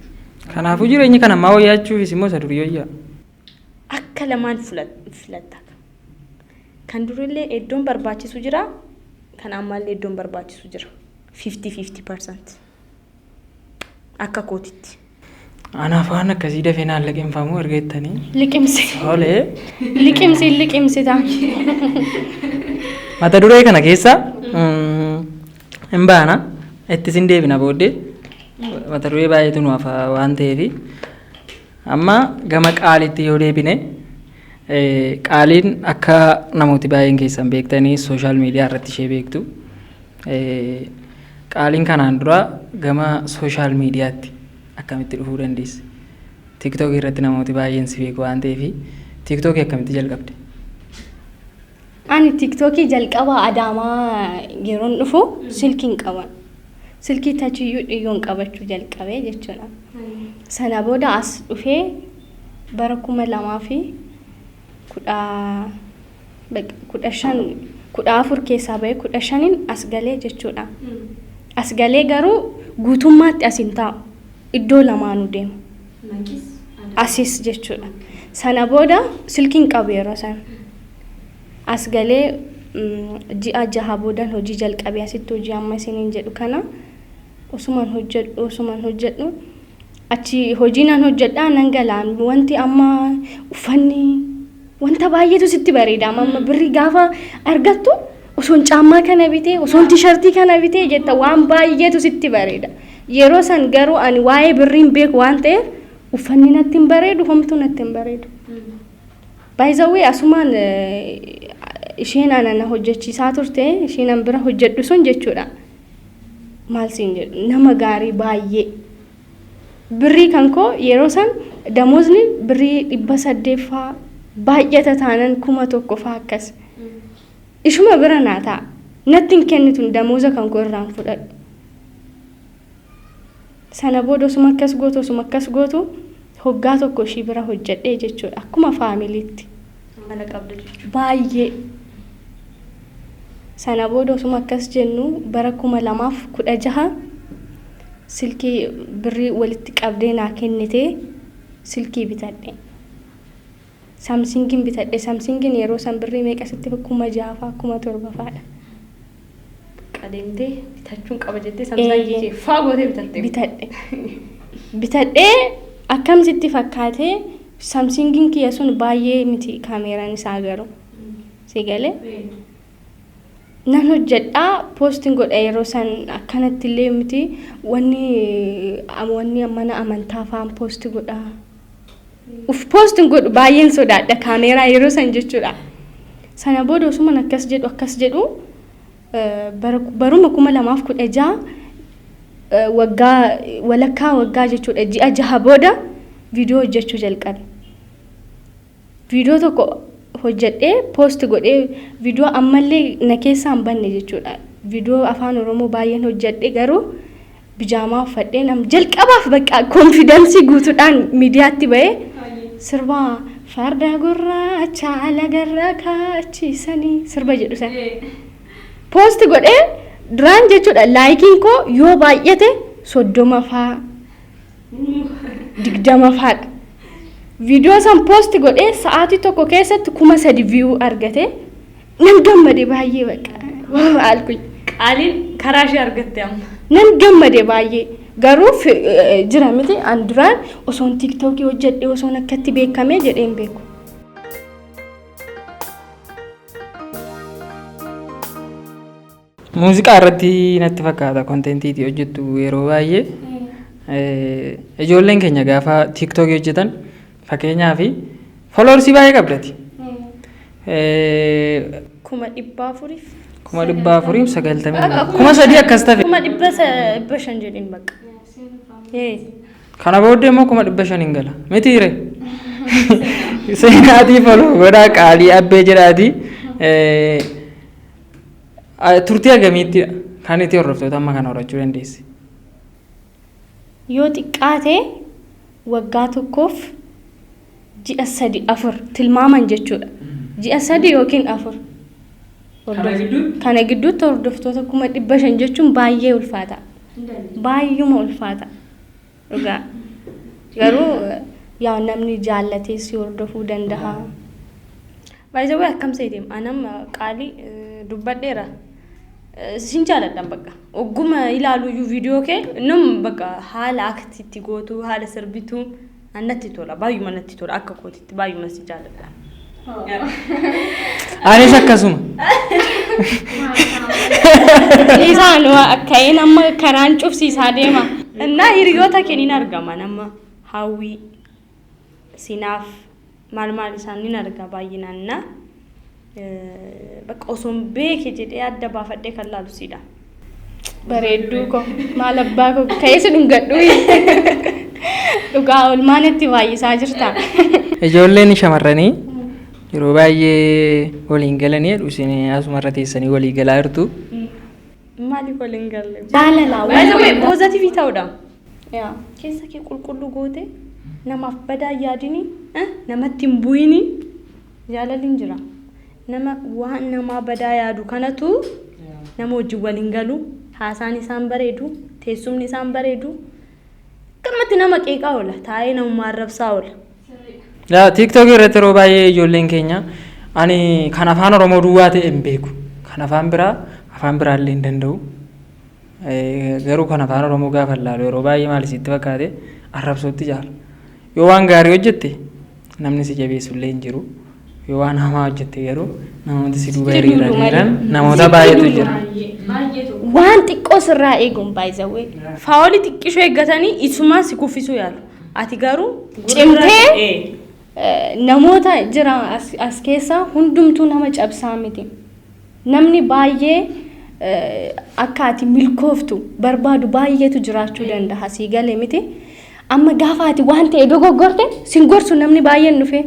Kanaafuu jireenyi kan ammaa wayyachuufis immoo isa durii wayyaa. Akka lamaan filatta. Kan durillee iddoon barbaachisu jira kan ammaallee iddoon barbaachisu jira 50-50% akka kootitti. Anaaf waan akkasii dafee naan liqimfamuu erga jettanii. Liqimsi. Olee. Liqimsi ta'a. Mata duree kana keessa hin baana ittis hin deebina booddee mata duree baay'eetu nuuf waan ta'eef amma gama qaalitti yoo deebine qaaliin akka namooti baay'een keessan beektanii sooshaal miidiyaa irratti ishee beektu. Qaaliin kanaan dura gama sooshaal miidiyaatti akkamitti dhufuu dandeesse? Tiiktookii irratti namooti baay'een si beeku waan ta'eef tiiktookii akkamitti jalqabde? Ani tiiktookii jalqaba Adaamaa yeroon dhufu silkiin qaban. Silkii tachiyyuu dhiyyoon qabachuu jalqabee jechuudha. Sana booda as dhufee bara 2014 keessaa bahee 15 as galee jechuudha. As galee garuu guutummaatti as hin taa'u. Iddoo lamaanuu deema. Asis jechuudha. Sana booda silkiin qabu yeroo sana. As galee ji'a jaha boodan hojii jalqabee asitti hojii amma isiniin jedhu kana osumaan hojjedhu achi hojiinaan hojjedhaa nan galaan wanti amma uffanni wanta baay'eetu sitti bareeda amma birri gaafa argattu osoon caammaa kana bitee osoon tiishartii kana bitee jetta waan baay'eetu sitti bareeda. Yeroo san garuu ani waa'ee birriin beeku waan ta'eef uffanni natti hin bareedu homtuu natti hin bareedu. Baay'izawwee asumaan isheen ana hojjechiisaa turte isheen an bira hojjedhu sun jechuudha. Maal siin jedhu nama gaarii baay'ee. Birrii kan koo yeroo san damoosni birrii 800 faa baay'ata taanan 1,000 faa akkas. Ishuma bira naa ta'a. Natti hin kennitu damooza kan koo irraan fudhadhu. Sana booda osuma akkas gootu hoggaa tokko ishii bira hojjedhee jechuudha. Akkuma faamiliitti. Mana qabda jechuudha. Baay'ee. Sana booda osuma akkas jennu bara 2016 silkii birrii walitti qabdee naa kennitee silkii bitadhe. Samsingin bitadhe. Samsingin yeroo san birrii meeqa sitti 6,000 faa 7,000 faadha. Qadeemtee bitachuun qaba jettee samsangii faa gootee bitatte. Bitadhee akkam sitti fakkaatee samsingin kiyya sun baay'ee miti kaameeraan isaa garuu sigale nan hojjedha posting godha yeroo san akkanatti illee miti wanni mana amantaa faan post godha uf posting godhu baay'een sodaadha kaameeraa yeroo san jechuudha sana booda osuma akkas jedhu baruma 2016 waggaa walakkaa waggaa jechuudha ji'a jaha booda viidiyoo hojjechuu jalqabe viidiyoo tokko hojjedhee post godhee viidiyoo ammallee na keessaa hin banne jechuudha viidiyoo afaan oromoo baay'een hojjedhee garuu bijaamaa uffadhee nam jalqabaaf bakka konfidensii guutuudhaan miidiyaatti ba'ee sirba farda gurraacha alagarra kaachisanii sirba jedhu san post godhee duraan jechuudha laayikiin koo yoo baay'ate 30 faa 20 faadha viidiyoo san post godhee sa'aatii tokko keessatti 3,000 view argate nan gammade baay'ee bakka alkuy qaaliin karaa ishee argatte amma nan gammade baay'ee garuu jira miti an duraan osoon tiktokii hojjedhee osoon akkatti beekamee jedheen beeku muuziqaa irratti natti fakkaata kontentiitii hojjettu yeroo baay'ee ijoolleen keenya gaafa tiktokii hojjetan fakkeenyaaf foloorsii baay'ee qabdati 490 3,000 akkas tafe 500 jedhin bakka kana booddee immoo 500 hin gala mitiire seenaatii foloo godhaa qaalii abbee jedhaati turtii agamiitti kan itti hordoftoota amma kana horachuu dandeessi yoo xiqqaate waggaa tokkoof ji'a 3-4 tilmaaman jechuudha ji'a 3 yookiin 4 kana gidduutti hordoftoota 500 jechuun baay'ee ulfaata baay'uma ulfaata dhugaa garuu yaa namni jaallatee si hordofuu danda'a baay'ee akkam seetem anam qaalii dubbadheera sin jaaladhan bakka ogguma ilaaluyyuu viidiyoo kee num bakka haala aktiitti gootu haala sirbituu annatti tola baay'uma natti tola akka kootitti baay'uma si jaaladha anis akkasuma isaan akka'een amma karaan cufsiisaa deema እና hiriyoota keeniin argama nama hawwii sinaaf maal isaaniin arga baay'inaan na bakka osoon beeke jedhee adda baafadhee kan laalu siidha bareedduu ko maal abbaa ko ka'eessi dhungadhu dhugaa olmaanatti baay'isaa jirta ijoolleen shamarranii yeroo baay'ee waliin galanii dhusin asumarra teessanii walii galaa jirtu maaliif waliin galle jaalalaa baay'ee poozitiivii ta'uudha keessa kee qulqulluu goote namaaf badaa yaadini namatti hin bu'ini jaalaliin jira nama waan namaa badaa yaadu kanatu nama wajjin waliin galu haasaan isaan bareedu teessumni isaan bareedu akkamitti nama qeeqaa oola taa'ee namummaa arrabsaa oola. Tiktokii irratti yeroo baay'ee ijoolleen keenya ani kan afaan oromoo duwwaa ta'e hin beeku kan afaan biraallee hin danda'u garuu kan afaan oromoo gaafa laalu yeroo baay'ee maal isitti fakkaate arrabsootti jaala yoo waan gaarii hojjette namni si jabeessullee hin jiru. yoo waan hamaa hojjette garuu namoota si duuba hiriiranii jiran namoota baay'eetu jira. Waan xiqqoo sirraa eeguun baay'isawee. Faawolii xiqqishoo eeggatanii isumaa si kuffisuu yaalu. Ati garuu cimtee namoota jira as keessa hundumtuu nama cabsaa miti. Namni baay'ee akka ati milkooftu barbaadu baay'eetu jiraachuu danda'a sii galee miti. Amma gaafa ati waan ta'e dogoggorte sin gorsu namni baay'een dhufe.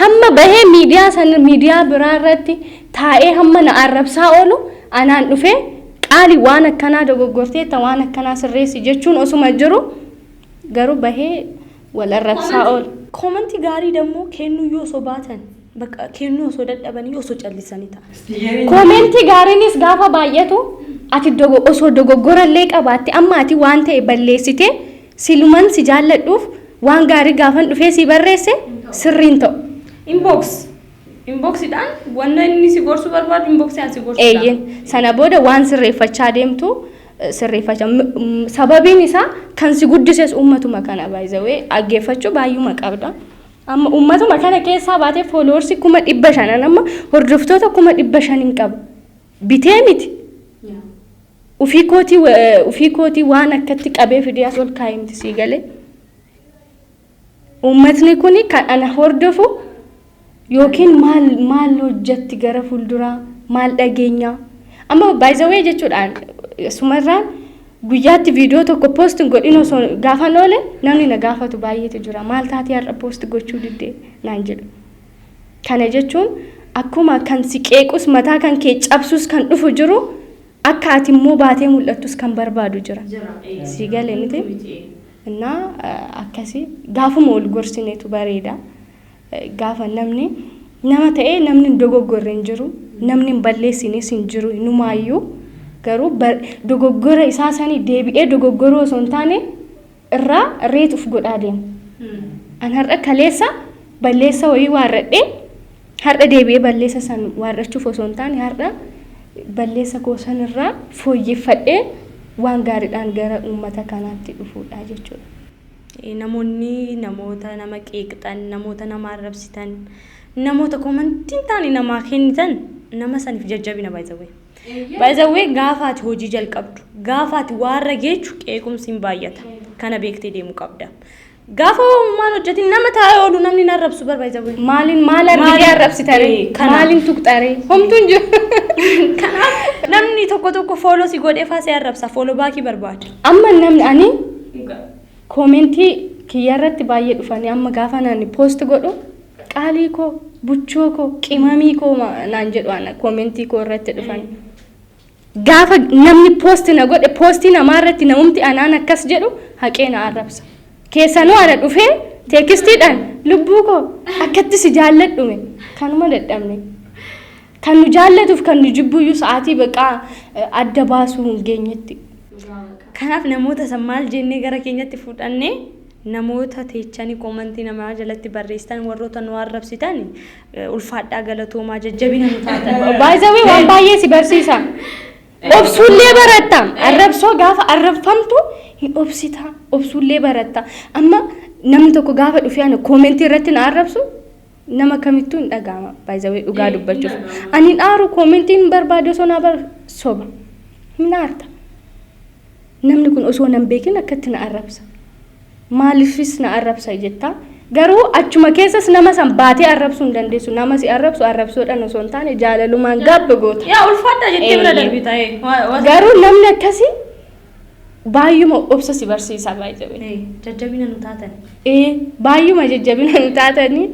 Hamma bahee miidiyaa biraa irratti taa'ee hamma na arrabsaa oolu anaan dhufe qaali waan akkanaa dogoggortee ta waan akkanaa sirreessi jechuun osuma jiru garuu bahee wal arrabsaa oolu. Koomentii gaarii dammoo kennuu yoo osoo baatan bakka kennuu osoo dadhabanii osoo callisanii ta'a. Koomentii gaariinis gaafa baay'atu ati osoo dogoggorallee qabaatte amma ati waan ta'e balleessite siluman si jaalladhuuf waan gaarii gaafan dhufee si barreesse sirriin ta'u. Inboxidhaan wanna inni si gorsu barbaadu inboxidhaan si gorsu. Eeyyeen sana booda waan sirreeffachaa deemtu sirreeffachaa sababiin isaa kan si guddises uummatuma kana baay'isawee dhaggeeffachuu baay'uma qabda Amma uummatuma kana keessaa baatee followers 500 amma hordoftoota 500 hin qabu. Bitee miti. Ufii kootii waan akkatti qabee fidee as ol kaa'ee miti sii galee. Uummatni kuni kan ana hordofu yookiin maal hojjetti gara fuulduraa maal dhageenya. Amma by the way jechuudhaan sumarraan guyyaatti viidiyoo tokko post godhin osoo gaafa noole namni na gaafatu baay'eetu jira. Maal taatee har'a post gochuu diddee naan jedhu. Kana jechuun akkuma kan si qeequs mataa kan kee cabsus kan dhufu jiru akka ati immoo baatee mul'attus kan barbaadu jira. Si galee miti. Innaa akkasii gaafuma ol gorsineetu bareeda. Gaafa nama ta'ee namni dogoggorre hin jiru. Namni balleessinis hin jiru inumaayyuu. Garuu dogoggora isaa sanii deebi'ee dogoggoruu osoo hin taane irraa reetuuf godhaa deema. An har'a kaleessa balleessa wayii waarradhee har'a deebi'ee balleessa san waarrachuuf osoo hin taane har'a balleessa goosan irraa fooyyeffadhee waan gaariidhaan gara uummata kanaatti dhufuudha jechuudha. Namoonni namoota nama qeeqxan, namoota nama arrabsitan, namoota komantiin taane namaa kennitan nama saniif jajjabina baay'isawee. Baay'isawee gaafaati hojii jalqabdu, gaafaati waarra geechu qeequmsiin baay'ata. Kana beektee deemuu qabda. Gaafa maal hojjetin nama taa'ee oolu namni narrabsu barbaayisawee. Maal argitee arrabsitare? Maaliin tuqxare? Homtuun jiru. Kanaaf namni tokko fooloo si godhee faasee arrabsa, fooloo baakii barbaada. Amma namni ani koomentii kiyyarratti baay'ee dhufanii amma gaafa naanni poost godhu qaalii koo, buchoo koo, qimamii koo naan jedhu ana koomentii koo irratti dhufanii. Gaafa namni poost na godhe poostii namaarratti namumti anaan akkas jedhu haqee na arrabsa. Keessanuu ana dhufee teekistiidhaan lubbuu koo akkatti si jaalladhume kanuma dadhabne. Kan nu jaallatuuf kan nu jibbuyyuu sa'aatii baqaa adda baasuu hin geenyetti. Kanaaf namoota san maal jennee gara keenyatti fudhannee namoota teechanii koomantii namaa jalatti barreessitan warroota nu arrabsitan ulfaadhaa galatoomaa jajjabina nu taatan. Baay'isawee waan baay'ee si barsiisa. Obsuullee baratta. Arrabsoo gaafa arrabfamtu hin obsita. Obsuullee baratta. Amma namni tokko gaafa dhufee ana koomentii irratti na arrabsu nama kamittuu hin dhaga'ama. Baay'isawee dhugaa dubbachuuf. Ani dhaaru koomentiin barbaade osoo na soba. Hin aarta. Namni kun osoo nan beekin akkatti na arrabsa. Maaliifis na arrabsa jetta. Garuu achuma keessas nama san baatee arrabsuu hin dandeessu. Nama si arrabsuudhaan osoo hin taane jaalalumaan gaabba goota. Yaa ulfaadha jettee bira darbii ta'e. Garuu namni akkasii baay'uma obsa si barsiisa baay'ee. Jajjabina nu taatan. Baay'uma jajjabina nu taatanii.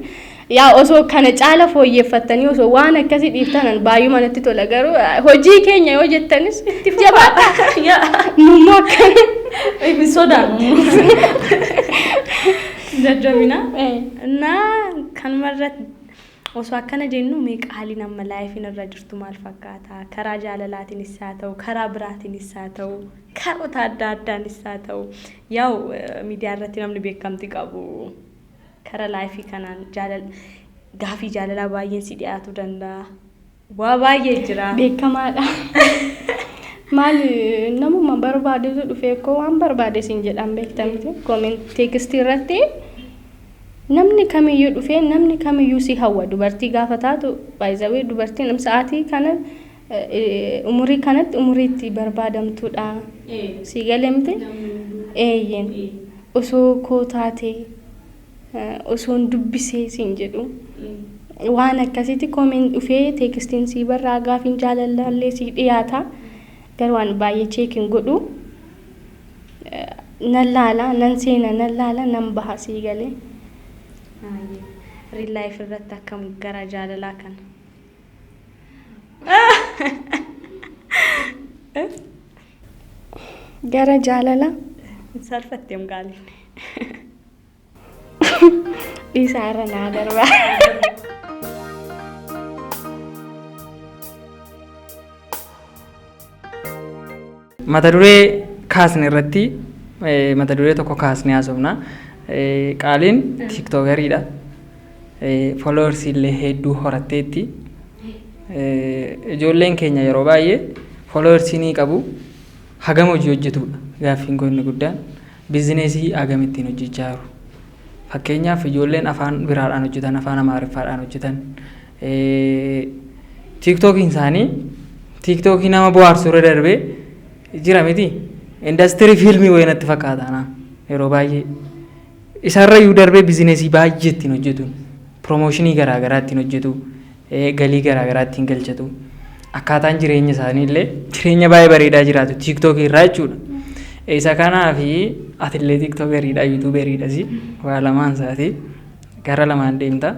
Yaa osoo kana caala fooyyeffattanii osoo waan akkasii dhiiftanan baay'uma natti tola. Garuu hojii keenya yoo jettanis itti jabaata. Mummoo akkana. Sodaan. Jajjabina. Kanumarratti osoo akkana jennu qaalii amma laayifiin irra jirtu maal fakkaata? Karaa jaalalaatiinis haa ta'u, karaa biraatiinis haa ta'u, karoota adda addaanis haa ta'u. Yaa'u miidiyaa irratti namni beekamtii qabu. Karaa laayifii kanaan gaafii jaalalaa baay'een si dhiyaatu danda'a. Waa baay'ee jira. Beekamaadha. Maal namuma barbaadetu dhufee koo waan barbaade siin jedhan beektamti. Koomentii teekstii irratti namni kamiyyuu dhufee namni kamiyyuu si hawwa dubartii gaafa taatu baay'isawee dubartiin sa'aatii kana umurii kanatti umuriitti barbaadamtuudha. Si galee miti? Eeyyeen osoo koo taatee osoon dubbisee siin jedhu waan akkasitti koomentii dhufee teekstiin si barraa gaafiin jaalallee si dhiyaata. Garuu waan baay'ee cheekin godhu nan laala nan seena nan laala nan baha sii galee. Real life irratti akkam gara jaalalaa kana. Gara jaalalaa. Salphatteem gaaliin. Dhiisaa irra naa darbaa. Mata duree kaasne irratti mata duree tokko kaasne haasofna. Qaaliin tiiktokeriidha. Followers illee hedduu horatteetti. Ijoolleen keenya yeroo baay'ee followers ni qabu. Hagam hojii hojjetudha. Gaaffiin kun inni guddaan bizineesii hagam ittiin hojjechaa jiru. fakkeenyaaf ijoolleen afaan biraadhaan hojjetan afaan amaariffaadhaan hojjetan tiiktookiin isaanii tiiktookii nama bohaarsuurra darbee jira miti indastirii fiilmii wayii natti fakkaata yeroo baay'ee isarrayyuu darbee bizineesii baay'ee ittiin hojjetu piroomooshinii garaagaraa ittiin hojjetu galii garaagaraa ittiin galchatu akkaataan jireenya isaanii illee jireenya baay'ee bareedaa jiraatu tiiktookii irraa jechuudha. Isa kanaa fi atillee tiiktookeridha yuutuuberidhas waa lamaan isaati gara lamaan deemta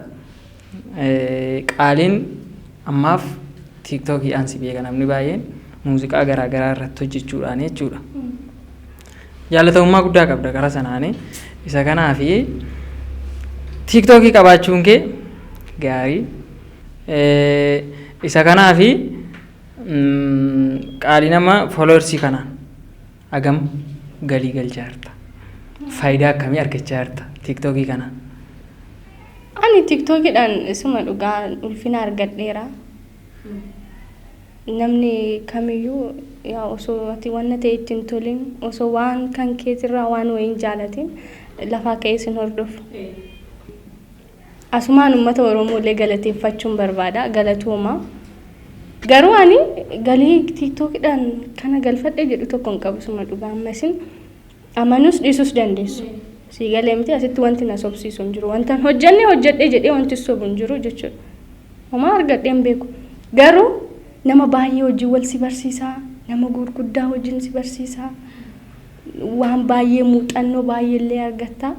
qaaliin ammaaf tiiktookii ansi beeka namni baay'een muuziqaa garaagaraa irratti hojjechuudhaan jechuudha. Jaalatamummaa guddaa qabda gara sanaanii isa kanaa fi tiiktookii qabaachuun kee gaarii isa kanaa fi qaalii nama fooloowersii kanaan agam galii galchaa jirta faayidaa akkamii argachaa jirta tiiktookii kana? Ani tiiktookiidhaan isuma dhugaa ulfina argadheera. Namni kamiyyuu yaa osoo ati wanna ta'e ittiin tolin osoo waan kan keetirraa waan wayiin jaalatin lafaa ka'ee sin hordofu. Asumaan uummata Oromoo illee galateeffachuun barbaada galatooma. Garuu ani galii tiiktookiidhaan kana galfadhe jedhu tokko hin qabu suma dhugaa ammasin amanus dhiisus dandeessu. Si galee miti asitti wanti na sobsiisu hin jiru. Wantan hojjedhe jedhee wanti sobu hin jiru jechuudha. Homaa argadhee hin beeku. Garuu nama baay'ee hojii wal si barsiisaa, nama gurguddaa hojiin si barsiisaa, waan baay'ee muuxannoo baay'ee illee argatta.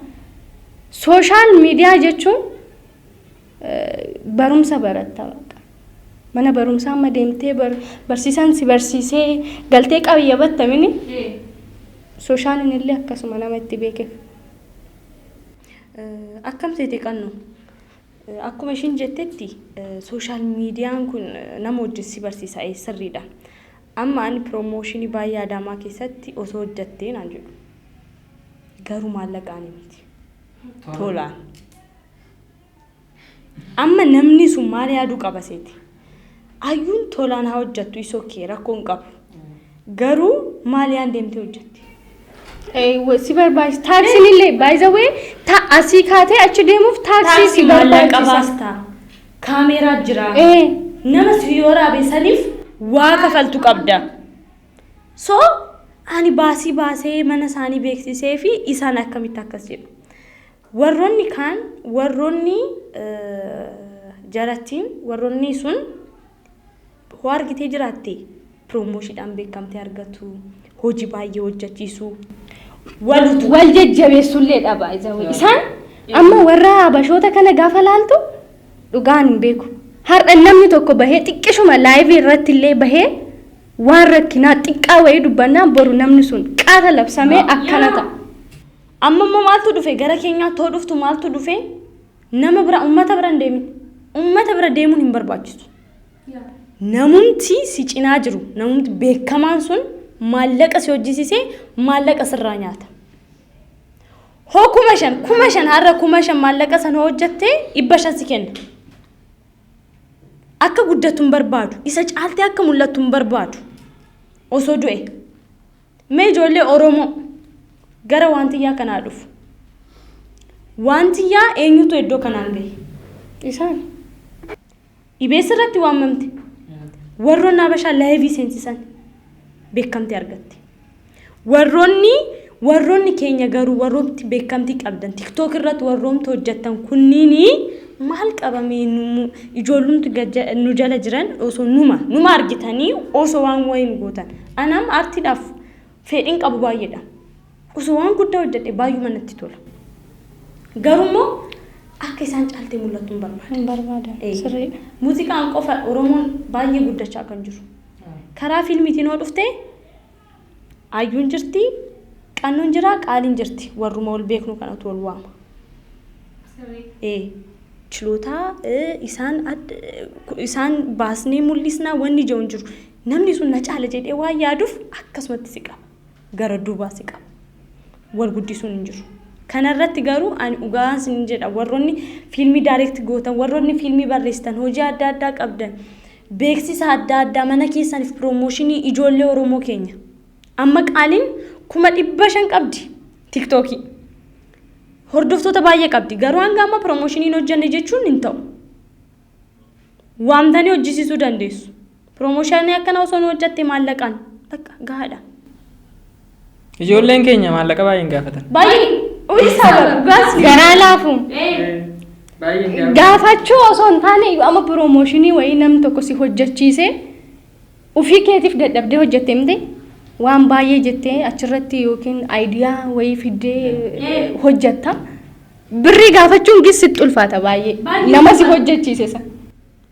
Sooshaal miidiyaa jechuun barumsa baratta. Mana barumsaa amma deemtee barsiisaan si barsiisee galtee qabiyya battamini sooshaaliin illee akkasuma nama itti beekeef. Akkam seeti qannu akkuma ishiin jettetti sooshaal miidiyaan kun nama hojii si barsiisa sirriidha. Amma ani piroomooshinii baay'ee Adaamaa keessatti osoo hojjettee naan jedhu garuu maallaqaan miti tolaan. Amma namni sun maal yaaduu qaba seeti? Ayyuun tolaan haa hojjettu isoo kee rakkoo hin qabu. Garuu maaliyaan deemtee hojjetti? Si barbaachisa. Taaksiin illee by the way asii kaatee achi deemuuf taaksii si barbaachisa. Kaameeraa jira. Nama si yoo raabesaniif waa kafaltu qabda. So ani baasee mana isaanii beeksisee fi isaan akkamitti akkas jedhu. Warroonni kaan warroonni jarattiin warroonni sun hoo argitee jiraatte piroomooshiidhaan beekamtee argatu hojii baay'ee hojjechiisu wal jajjabeessullee dhaba isaan amma warra habashoota kana gaafa laaltu dhugaan hin beeku. Har'a namni tokko bahee xiqqishuma laayivii irratti illee bahee waan rakkinaa xiqqaa wayii dubbannaan boru namni sun qaata labsamee akkana ta'a. Amma maaltu dhufe gara keenyaa too dhuftu maaltu dhufe nama bira uummata bira hin deemin. Uummata bira deemuun hin barbaachisu. Namumti si cinaa jiru namumti beekamaan sun maallaqa si hojjisiisee maallaqa sirraa nyaata. Hoo 5,000 har'a 5,000 maallaqa sana hojjettee 500 si kenna. Akka guddatu hin barbaadu isa caaltee akka mul'attu hin barbaadu osoo du'e. Mee ijoollee Oromoo gara waantiyyaa kanaa dhufu. Waantiyyaa eenyutu iddoo kanaan gahe? Isaan. IBS irratti waamamte. Warroonni Habashaa laayivii seensisan beekamtii argatte. Warroonni keenya garuu warroomti beekamtii qabdan TikTok irratti warroomti hojjettan kunniini maal qabamee ijoollumti nu jala jiran osoo numa argitanii osoo waan wayiin gootan. Anam aartiidhaaf fedhiin qabu baay'eedha. Osoo waan guddaa hojjedhe baay'uma natti tola. Garuu akka isaan caaltee mul'atu hin barbaada. Sirriidha. Muuziqaan qofa Oromoon baay'ee guddachaa kan jiru. Karaa fiilmiitiin hoo dhufte ayyuun jirti, qannoon jira, qaaliin jirti. Warruma wal beeknu kanatu wal waama. Chiloota isaan baasnee mul'isnaa wanni ijoo hin jiru. Namni sun na caala jedhee waan yaaduuf akkasumatti si qaba. Gara duubaa si qaba. Wal guddisuun hin jiru. Kanarratti garuu ani dhugaan sin jedha warroonni fiilmii direct gootan warroonni fiilmii barreessitan hojii adda addaa qabdan beeksisa adda addaa mana keessaniif piroomooshinii ijoollee Oromoo keenya amma qaaliin 500 qabdi TikTokii hordoftoota baay'ee qabdi. Garuu hanga amma piroomooshinii hin hojjenne jechuun hin ta'u. Waamtanii hojjisiisuu dandeessu. Piroomooshinii akkana osoo hin hojjette maallaqaan bakka gahaadha. Ijoolleen keenya maallaqa baay'een gaafatan. Baay'ee garaa laafuun gaafachuu osoo hin taane amma piroomooshinii wayii namni tokko si hojjechiisee ofii keetiif dadhabdee hojjettee miti waan baay'ee jettee achirratti yookiin aayidiyaa wayii fiddee hojjetta. Birrii gaafachuun gisitti ulfaata baay'ee nama si hojjechiise sana.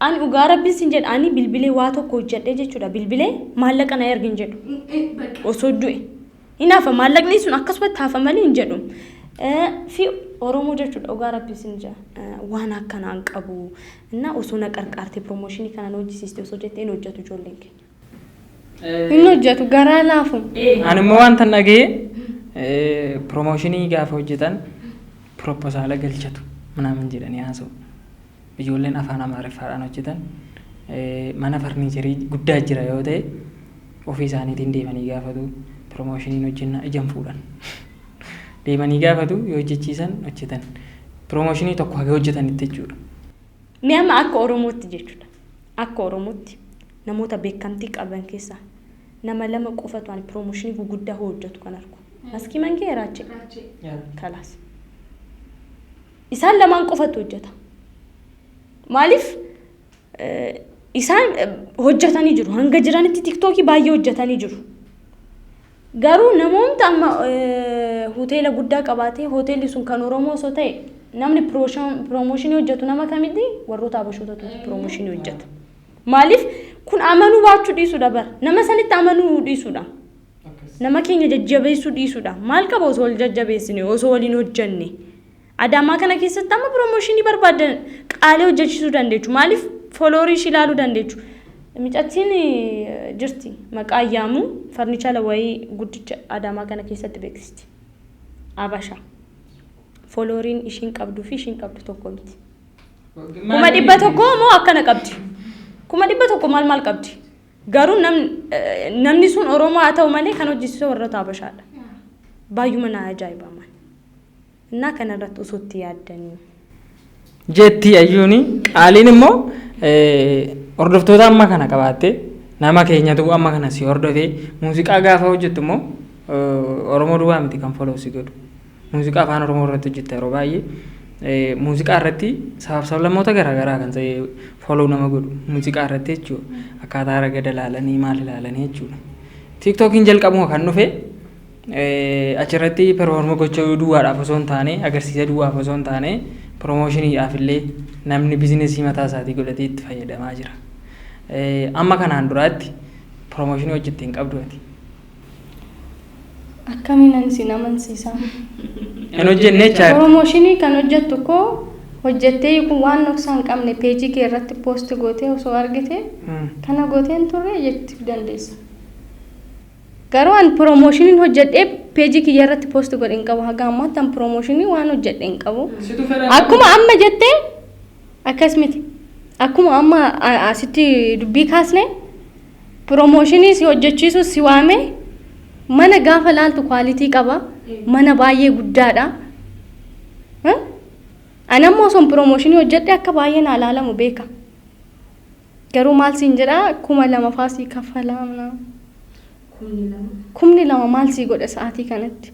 Ani dhugaa rabbiin sin jedha ani bilbilee waa tokko hojjedhee jechuudha. Bilbilee maallaqa na ergi hin jedhu. Osoo du'e. Hinaafa maallaqni sun akkasumatti haafa malee hin jedhu. Fi Oromoo jechuudha dhugaa rabbiin sin jedha waan akkanaan qabu. Innaa osoo na qarqaarte piroomooshinii kanaan hojjisiiste osoo jettee hin hojjetu ijoolleen keenya. Hin hojjetu garaa laafuun. Ani immoo wanta dhagee piroomooshinii gaafa hojjetan pirooposaala galchatu manaamin jedhanii haasa'u. Ijoolleen afaan Amaariffaadhaan hojjetan mana farniicherii guddaa jira yoo ta'e ofii isaaniitiin deemanii gaafatu piroomooshinii hojjennaa ijaan fuudhan. Deemanii gaafatu yoo hojjechiisan hojjetan piroomooshinii tokko haga hojjetanitti jechuudha. Mee amma akka Oromootti jechuudha. Akka Oromootti namoota beekamtii qaban keessaa nama lama qofatu ani piroomooshinii guguddaa hojjetu kan argu. Maskii mangee raachee. Kalaas. Isaan lamaan qofatu hojjeta. Maaliif isaan hojjetanii jiru. Hanga jiranitti tiktookii baay'ee hojjetanii jiru. Garuu namoota amma hoteela guddaa qabaatee hoteelli sun kan Oromoo osoo ta'e namni piroomooshinii hojjetu nama kamitti warroota Habashootatu piroomooshinii hojjeta. Maaliif kun amanuu baachuu dhiisuudha bara. Nama sanitti amanuu dhiisuudha. Nama keenya jajjabeessuu dhiisuudha. Maal qaba osoo wal jajjabeessine osoo waliin hojjenne. Adaamaa kana keessatti amma piroomooshinii barbaadan qaalee hojjechiisuu dandeechu. Maaliif fooloorii ishii ilaaluu dandeechu. Micattiin jirti maqaa Ayyaamuu farnichaala wayii guddicha Adaamaa kana keessatti beeksisti. Abashaa. Foolooriin ishiin qabduu fi ishiin qabdu tokko miti. 100,000 moo akkana qabdi. 100,000 maal qabdi. Garuu namni sun Oromoo haa ta'u malee kan hojjechiisu warroota Habashaadha. Baay'uma na ajaa'ibaman. Innaa kanarratti osoo itti yaaddanii. Jetti ayyuuni qaaliin immoo hordoftoota amma kana qabaatte nama keenyatu amma kana si hordofee muuziqaa gaafa hojjettu immoo Oromoo duwwaa miti kan follow si godhu. Muuziqaa afaan Oromoo irratti hojjetta yeroo baay'ee muuziqaa irratti sablammoota garaagaraa kan ta'e follow nama godhu muuziqaa irratti jechuudha. Akkaataa ragada ilaalanii maal ilaalanii jechuudha. TikTokiin jalqabuma kan dhufe achirratti perform gochuu duwwaadhaaf osoo hin taane agarsiisa duwwaaf osoo hin taane piroomoshiniidhaaf illee namni bizinesii mataa isaatii godhatee itti fayyadamaa jira. Amma kanaan duraatti piroomooshinii hojjettee hin qabdu ati. Akkamiin si amansiisa? Hin hojjenne jechaadha. Piroomooshinii kan hojjettu koo hojjettee waan dhoksaa hin qabne peejii kee irratti poost gootee osoo argite kana gooteen turre jechuuf dandeessa. Garuu an piroomooshinii hojjedhee peejii kiyya irratti poost godhe hin qabu. Haga ammaatti an piroomooshinii waan hojjedhe hin qabu. Akkuma amma jettee akkas miti. Akkuma amma asitti dubbii kaasne piroomooshinii si hojjechiisu si waame mana gaafa laaltu kwaalitii qaba. Mana baay'ee guddaadha. Ani ammoo osoo piroomooshinii hojjedhe akka baay'ee na ilaalamu beeka. Garuu maal siin jedhaa 2,000 faasii kaffalaa. 2,000 maal sii godha sa'aatii kanatti?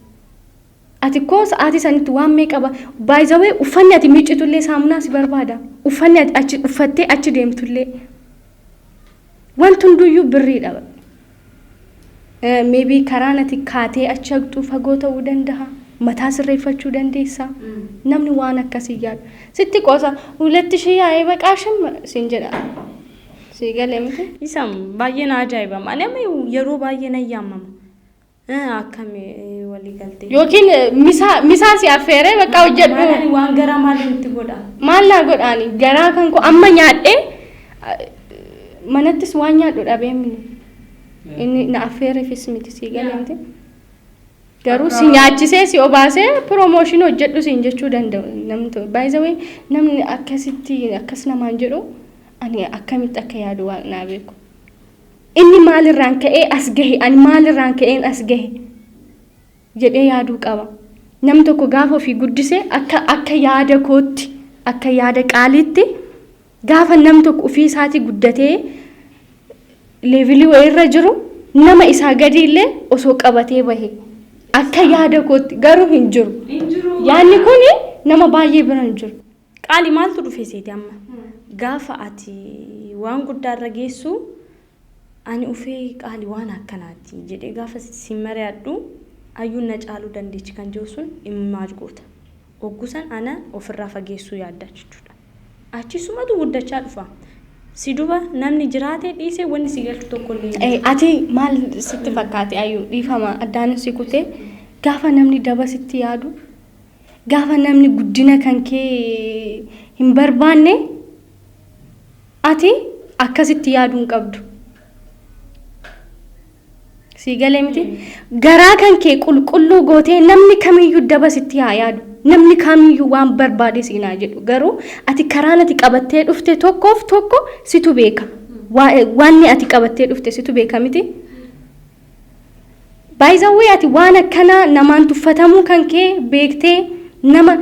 Ati koo sa'aatii sanitti waan mee qaba? Baay'izawee uffanni ati miiccitullee saamunaa si barbaada. Uffanni ati achi uffattee achi deemtullee. Wanti hunduyyuu birriidha. Maybe karaan ati kaatee achi haqxuu fagoo ta'uu danda'a. Mataa sirreeffachuu dandeessa. Namni waan akkasii yaadu. Sitti qoosa 2,000 yaa'ee baqaasham siin jedha. Sigalemte isam baay'ee na ajaa'ibama. Ani amma yeroo baay'ee na yaamama. Akkamii walii galtee. Yookiin misaa si affeeree bakka hojjedhu. Waan garaa maaliin itti godha? Maal naa godhaani? Garaa kan koo amma nyaadhee manattis waan nyaadhu dhabee mini. Inni na affeereefis miti sigalemte. Garuu si nyaachisee si obaasee piroomooshinii hojjedhu siin jechuu danda'u namni ta'u. Baay'izawee namni akkasitti akkas namaan jedhu. Ani akkamitti akka yaadu waaqnaa beeku. Inni maalirraan ka'ee as gahe, ani maalirraan ka'een as gahe jedhee yaaduu qaba. nam tokko gaafa ofii guddisee akka yaada kootti akka yaada qaaliitti gaafa nam tokko ofii isaatii guddatee leevilii wayirra jiru nama isaa gadi illee osoo qabatee bahe akka yaada kootti garuu hin jiru. Yaadni kun nama baay'ee bira hin jiru. Qaali maaltu dhufe seeti amma? Gaafa ati waan guddaarra geessu ani ufee qaali waan akkanaati jedhee gaafa si mari'adhu ayyuun na caaluu dandeechi kan jiru sun immaaj goota. Oggusan ana ofirraa fageessuu yaadda jechuudha. Achisumatu guddachaa dhufa. Si duba namni jiraate dhiisee wanni si galchu tokko illee. Ati maal sitti fakkaate ayyuu dhiifama addaan si kutee gaafa namni daba sitti yaadu gaafa namni guddina kan kee hin barbaanne ati akkasitti yaaduu hin qabdu. Si galee miti garaa kan kee qulqulluu gootee namni kamiyyuu daba sitti haa yaadu. Namni kamiyyuu waan barbaade siinaa jedhu garuu ati karaan ati qabattee dhufte tokkoof tokko situ beeka. Waanni ati qabattee dhufte situ beeka miti. Baay'izawwee ati waan akkana namaan tuffatamuu kan kee beektee nama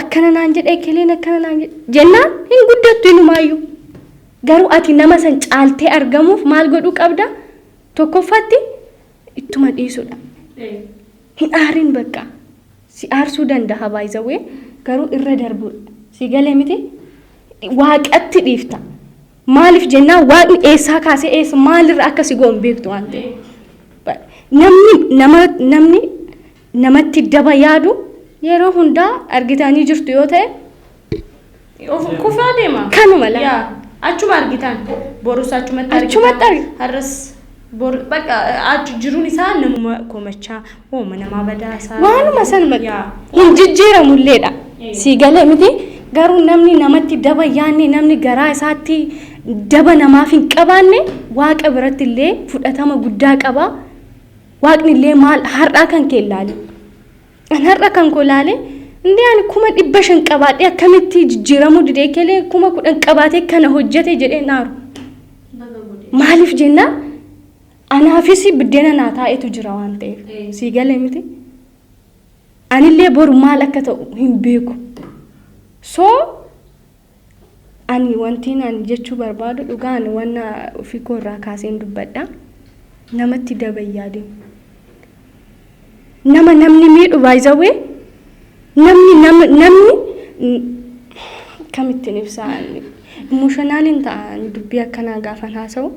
akkana naan jedhee keleen akkana naan jennaan hin guddattu inumaayyuu. Garuu ati nama san caaltee argamuuf maal godhuu qabda? Tokkoffatti ittuma dhiisudha. Hin aarin bakka. Si aarsuu danda'a baay'izawwee garuu irra darbuudha. Si galee miti waaqatti dhiifta. Maaliif jennaan waaqni eessaa kaasee eessa maalirra akka si goon beektu waan ta'eef. Namni namatti daba yaadu yeroo hundaa argitanii jirtu yoo ta'e kufaa deema. Kanuma laa. Achuma argitan borus achumatti argitan. Har'as bakka achi jiruun isaa namuma komachaa hooma namaa badaa isaa. Waanuma san bakka hin jijjiiramulleedha. Si galee miti garuu namni namatti daba yaanne namni garaa isaatti daba namaaf hin qabaanne waaqa biratti illee fudhatama guddaa qaba. Waaqni illee maal har'aa kan kee ilaale. An har'a kan koo ilaale inni ani 500 qabaadhee akkamitti jijjiiramuu didee kelee 10,000 qabaatee kana hojjete jedhee naaru. Maaliif jennaa? Anaafis biddeena naa taa'etu jira waan ta'eef. Si galee miti? Anillee boru maal akka ta'u hin beeku. So ani wanti ani jechuu barbaadu dhugaan wanna ofii koo irraa kaaseen dubbadha. Namatti daba yaade. Namni miidhu baay'izawwee namni kamittiin ibsaan emotionaliin ta'an dubbii akkanaa gaafan haasa'u.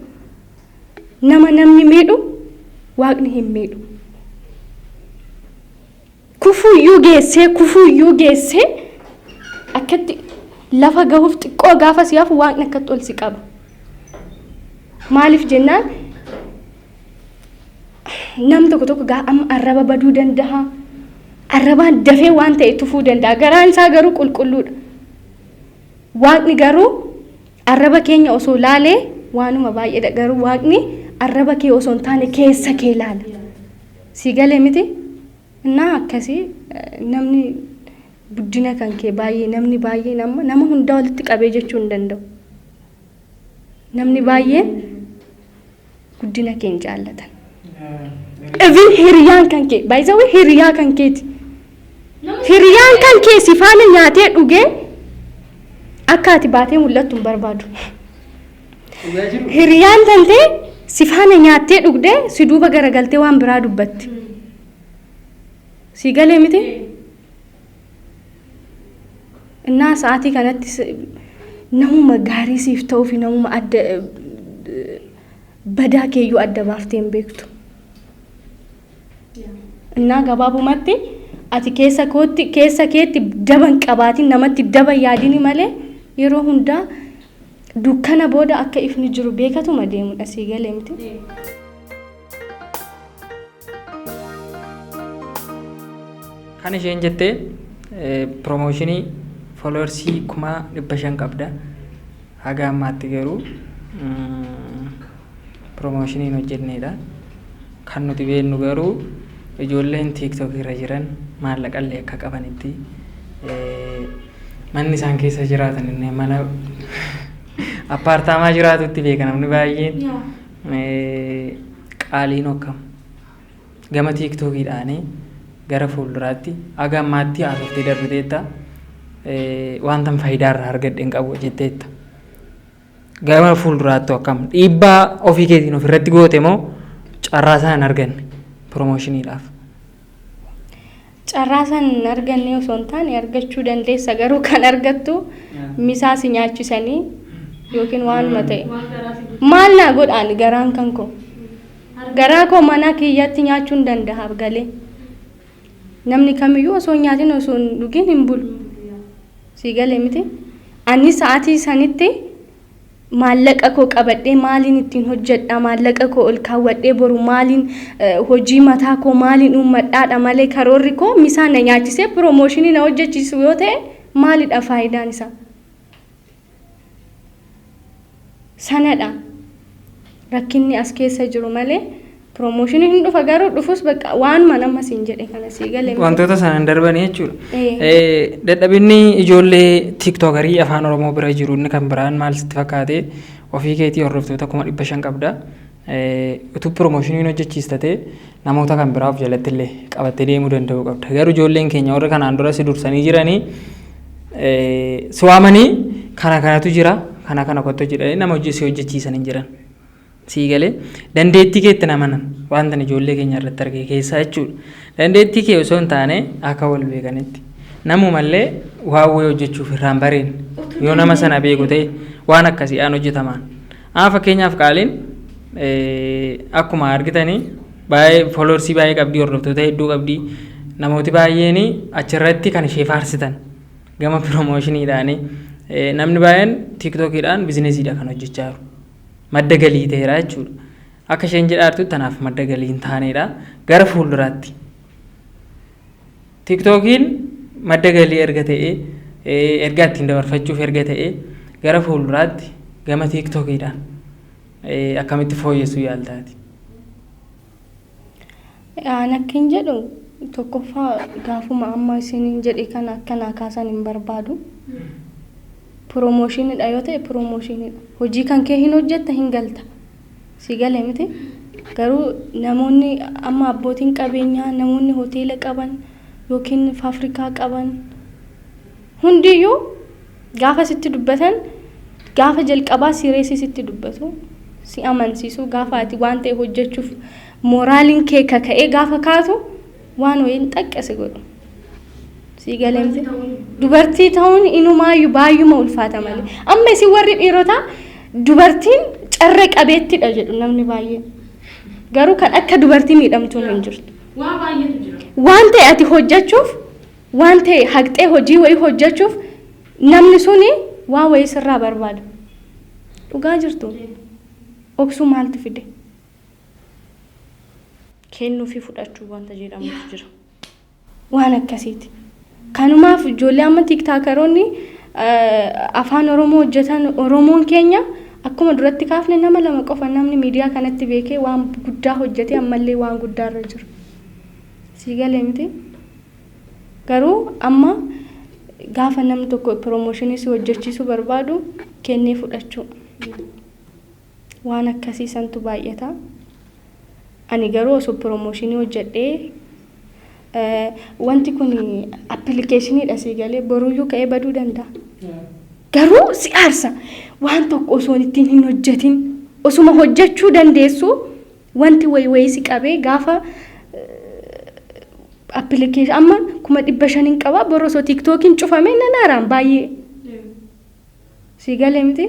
Namni miidhu waaqni hin miidhu. Kufuyyuu geessee akkatti lafa gahuuf xiqqoo gaafa siyaaf waaqni akkatti ol si qaba. Maaliif jennaan nam tokko amma arraba baduu danda'a. Arrabaan dafee waan ta'e tufuu danda'a. Garaan isaa garuu qulqulluudha. Waaqni garuu arraba keenya osoo laalee waanuma baay'eedha garuu waaqni arraba kee osoo hin taane keessa kee laala. Si galee miti? Innaa akkasii namni guddina kan kee baay'ee namni baay'ee nama hundaa walitti qabee jechuu hin danda'u. Namni baay'een guddina kee hin jaallatan. Even hiriyaan kan kee baay'isawee hiriyaa kan keeti. Hiriyaan kan kee si faana nyaatee dhugee akka ati baatee mul'attu hin barbaadu. Hiriyaan tantee si faana nyaattee dhugdee si duuba garagaltee waan biraa dubbatti. Si galee miti? Innaa sa'aatii kanatti namuma gaarii siif ta'uu fi namuma adda badaa keeyyuu adda baaftee hin beektu. Innaa gabaabumatti ati keessa keetti daban qabaatiin namatti daban yaadini malee yeroo hundaa dukkana booda akka ifni jiru beekatuma deemudha. Si galee miti? Kan isheen jettee piroomooshinii fooloorsii 500 qabda. Haga ammaatti garuu piroomooshinii hin hojjenneedha. Kan nuti beeknu garuu ijoolleen TikTok irra jiran maallaqallee akka qabanitti manni isaan keessa jiraatan inni mana appaartaamaa jiraatutti beeka namni baay'een qaaliin hokkam gama TikTokiidhaanii gara fuulduraatti aga ammaatti haasoftee darbiteetta wantan faayidaarraa argadhe hin qabu jetteetta. Gara fuulduraatti akkam dhiibbaa ofii keetiin ofirratti goote moo carraa isaan hin arganne piroomoshiniidhaaf? Carraa isaan hin arganne osoo hin taane argachuu dandeessa garuu kan argattu misaa si nyaachisanii yookiin waanuma ta'e maal naa godhaan garaan kan koo garaa koo mana kiyyatti nyaachuu hin danda'a galee namni kamiyyuu osoo nyaatin osoo hin dhugin hin bulu si galee miti ani sa'aatii sanitti maallaqa koo qabadhee maaliin ittiin hojjedha maallaqa koo ol kaawwadhee boru maaliin hojii mataa koo maaliin uummadhaadha malee karoorri koo misaa na nyaachisee piroomooshinii na hojjechiisu yoo ta'e maalidha faayidaan isaa sanadha rakkinni as keessa jiru malee piroomooshinii hin dhufa garuu dhufus bakka waanuma nama siin jedhe kana sii galee wantoota sanaan darbanii jechuudha. Dadhabinni ijoollee tiiktookarii afaan oromoo bira jiru inni kan biraan maal sitti fakkaate ofii keetii hordoftoota 500 qabda. Utuu piroomooshinii hojjechiistate namoota kan biraa of jalatti illee qabattee deemuu danda'uu qabda. Garuu ijoolleen keenya warra kanaan dura si dursanii jiranii si waamanii kana kanatu jira kana kana kottu jedhanii nama hojjechiisan hin jiran. Sii galee dandeettii keetti namanan wanta ijoollee keenya irratti argee keessaa jechuudha. Dandeettii kee osoo hin taane akka wal beekanitti namumallee waawwee hojjechuuf irraan bareen yoo nama sana beeku ta'e waan akkasii aan hojjetamaan. Fakkeenyaaf qaaliin akkuma argitanii baay'ee fooloorsii baay'ee qabdii hordoftoota hedduu qabdii namooti baay'een achirratti kan ishee faarsitan gama piroomoshiniidhaanii namni baay'een tiiktookiidhaan biizinesiidha kan hojjechaa jiru. Madda galii ta'eera jechuudha. Akka isheen jedhaartu tanaaf madda galii hin taanedha. Gara fuulduraatti. Tiiktookiin madda galii erga ta'ee ergaa ittiin dabarfachuuf erga ta'ee gara fuulduraatti gama tiiktookiidhaan akkamitti fooyyessuu yaaltaati? Akkin jedhu tokkoffaa gaafuma amma isin jedhe kana akkanaa kaasan hin barbaadu. Piroomooshinidha yoo ta'e piroomooshinidha. Hojii kan kee hin hojjetta hin galta. Si galee miti. Garuu namoonni amma abbootiin qabeenyaa namoonni hoteela qaban yookiin faafrikaa qaban hundiyyuu gaafa sitti dubbatan gaafa jalqabaa sireessi sitti dubbatu si amansiisu gaafa ati waan ta'e hojjechuuf mooraaliin kee kaka'ee gaafa kaatu waan wayiin xaqqase godhu. Si galee miti. Dubartii ta'uun inumaayyuu baay'uma ulfaata malee. Amma isin warri dhiirotaa dubartiin carree qabeettidha jedhu namni baay'een. Garuu kan akka dubartii miidhamtuun hin jirtu. Waan ta'e ati hojjechuuf waan ta'e haqxee hojii wayii hojjechuuf namni suni waa wayii sirraa barbaada. Dhugaa jirtu. Oksuu maaltu fide? Kennuu fi fudhachuu wanta jedhamutu jira. Waan akkasiiti. Kanumaaf ijoollee amma tiiktaakaroonni afaan oromoo hojjetan oromoon keenya akkuma duratti kaafne nama lama qofa namni miidiyaa kanatti beekee waan guddaa hojjete ammallee waan guddaarra jiru. Si galee miti. Garuu amma gaafa namni tokko piroomooshinii si hojjechiisuu barbaadu kennee fudhachuu. Waan akkasii santu baay'ata. Ani garuu osoo piroomooshinii hojjedhee wanti kun appilikeeshiniidha si galee boruyyuu ka'ee baduu danda'a. Garuu si aarsa waan tokko osoo ittiin hin hojjetin osuma hojjechuu dandeessu wanti wayii si qabee gaafa appilikeeshin amma 500 qaba boru osoo tiiktookiin cufame nanaaraan baay'ee si galee miti.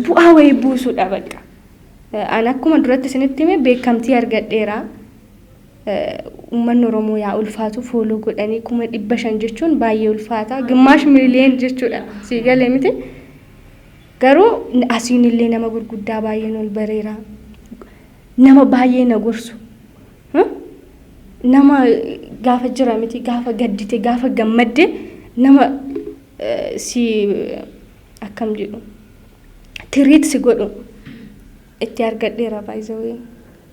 Bu'aa wayii buusuudha bakka. Ani akkuma duratti isinitti hime beekamtii argadheera. Uummanni Oromoo yaa ulfaatu fooloo godhanii 500 jechuun baay'ee ulfaata. Gimaash miiliyoon jechuudha. Si galee miti. Garuu asiin illee nama gurguddaa baay'een ol bareera. Nama baay'ee na gorsu. Nama gaafa jira miti gaafa gaddite gaafa gammadde nama si akkam jedhu tiriit si godhu itti argadheera baay'ee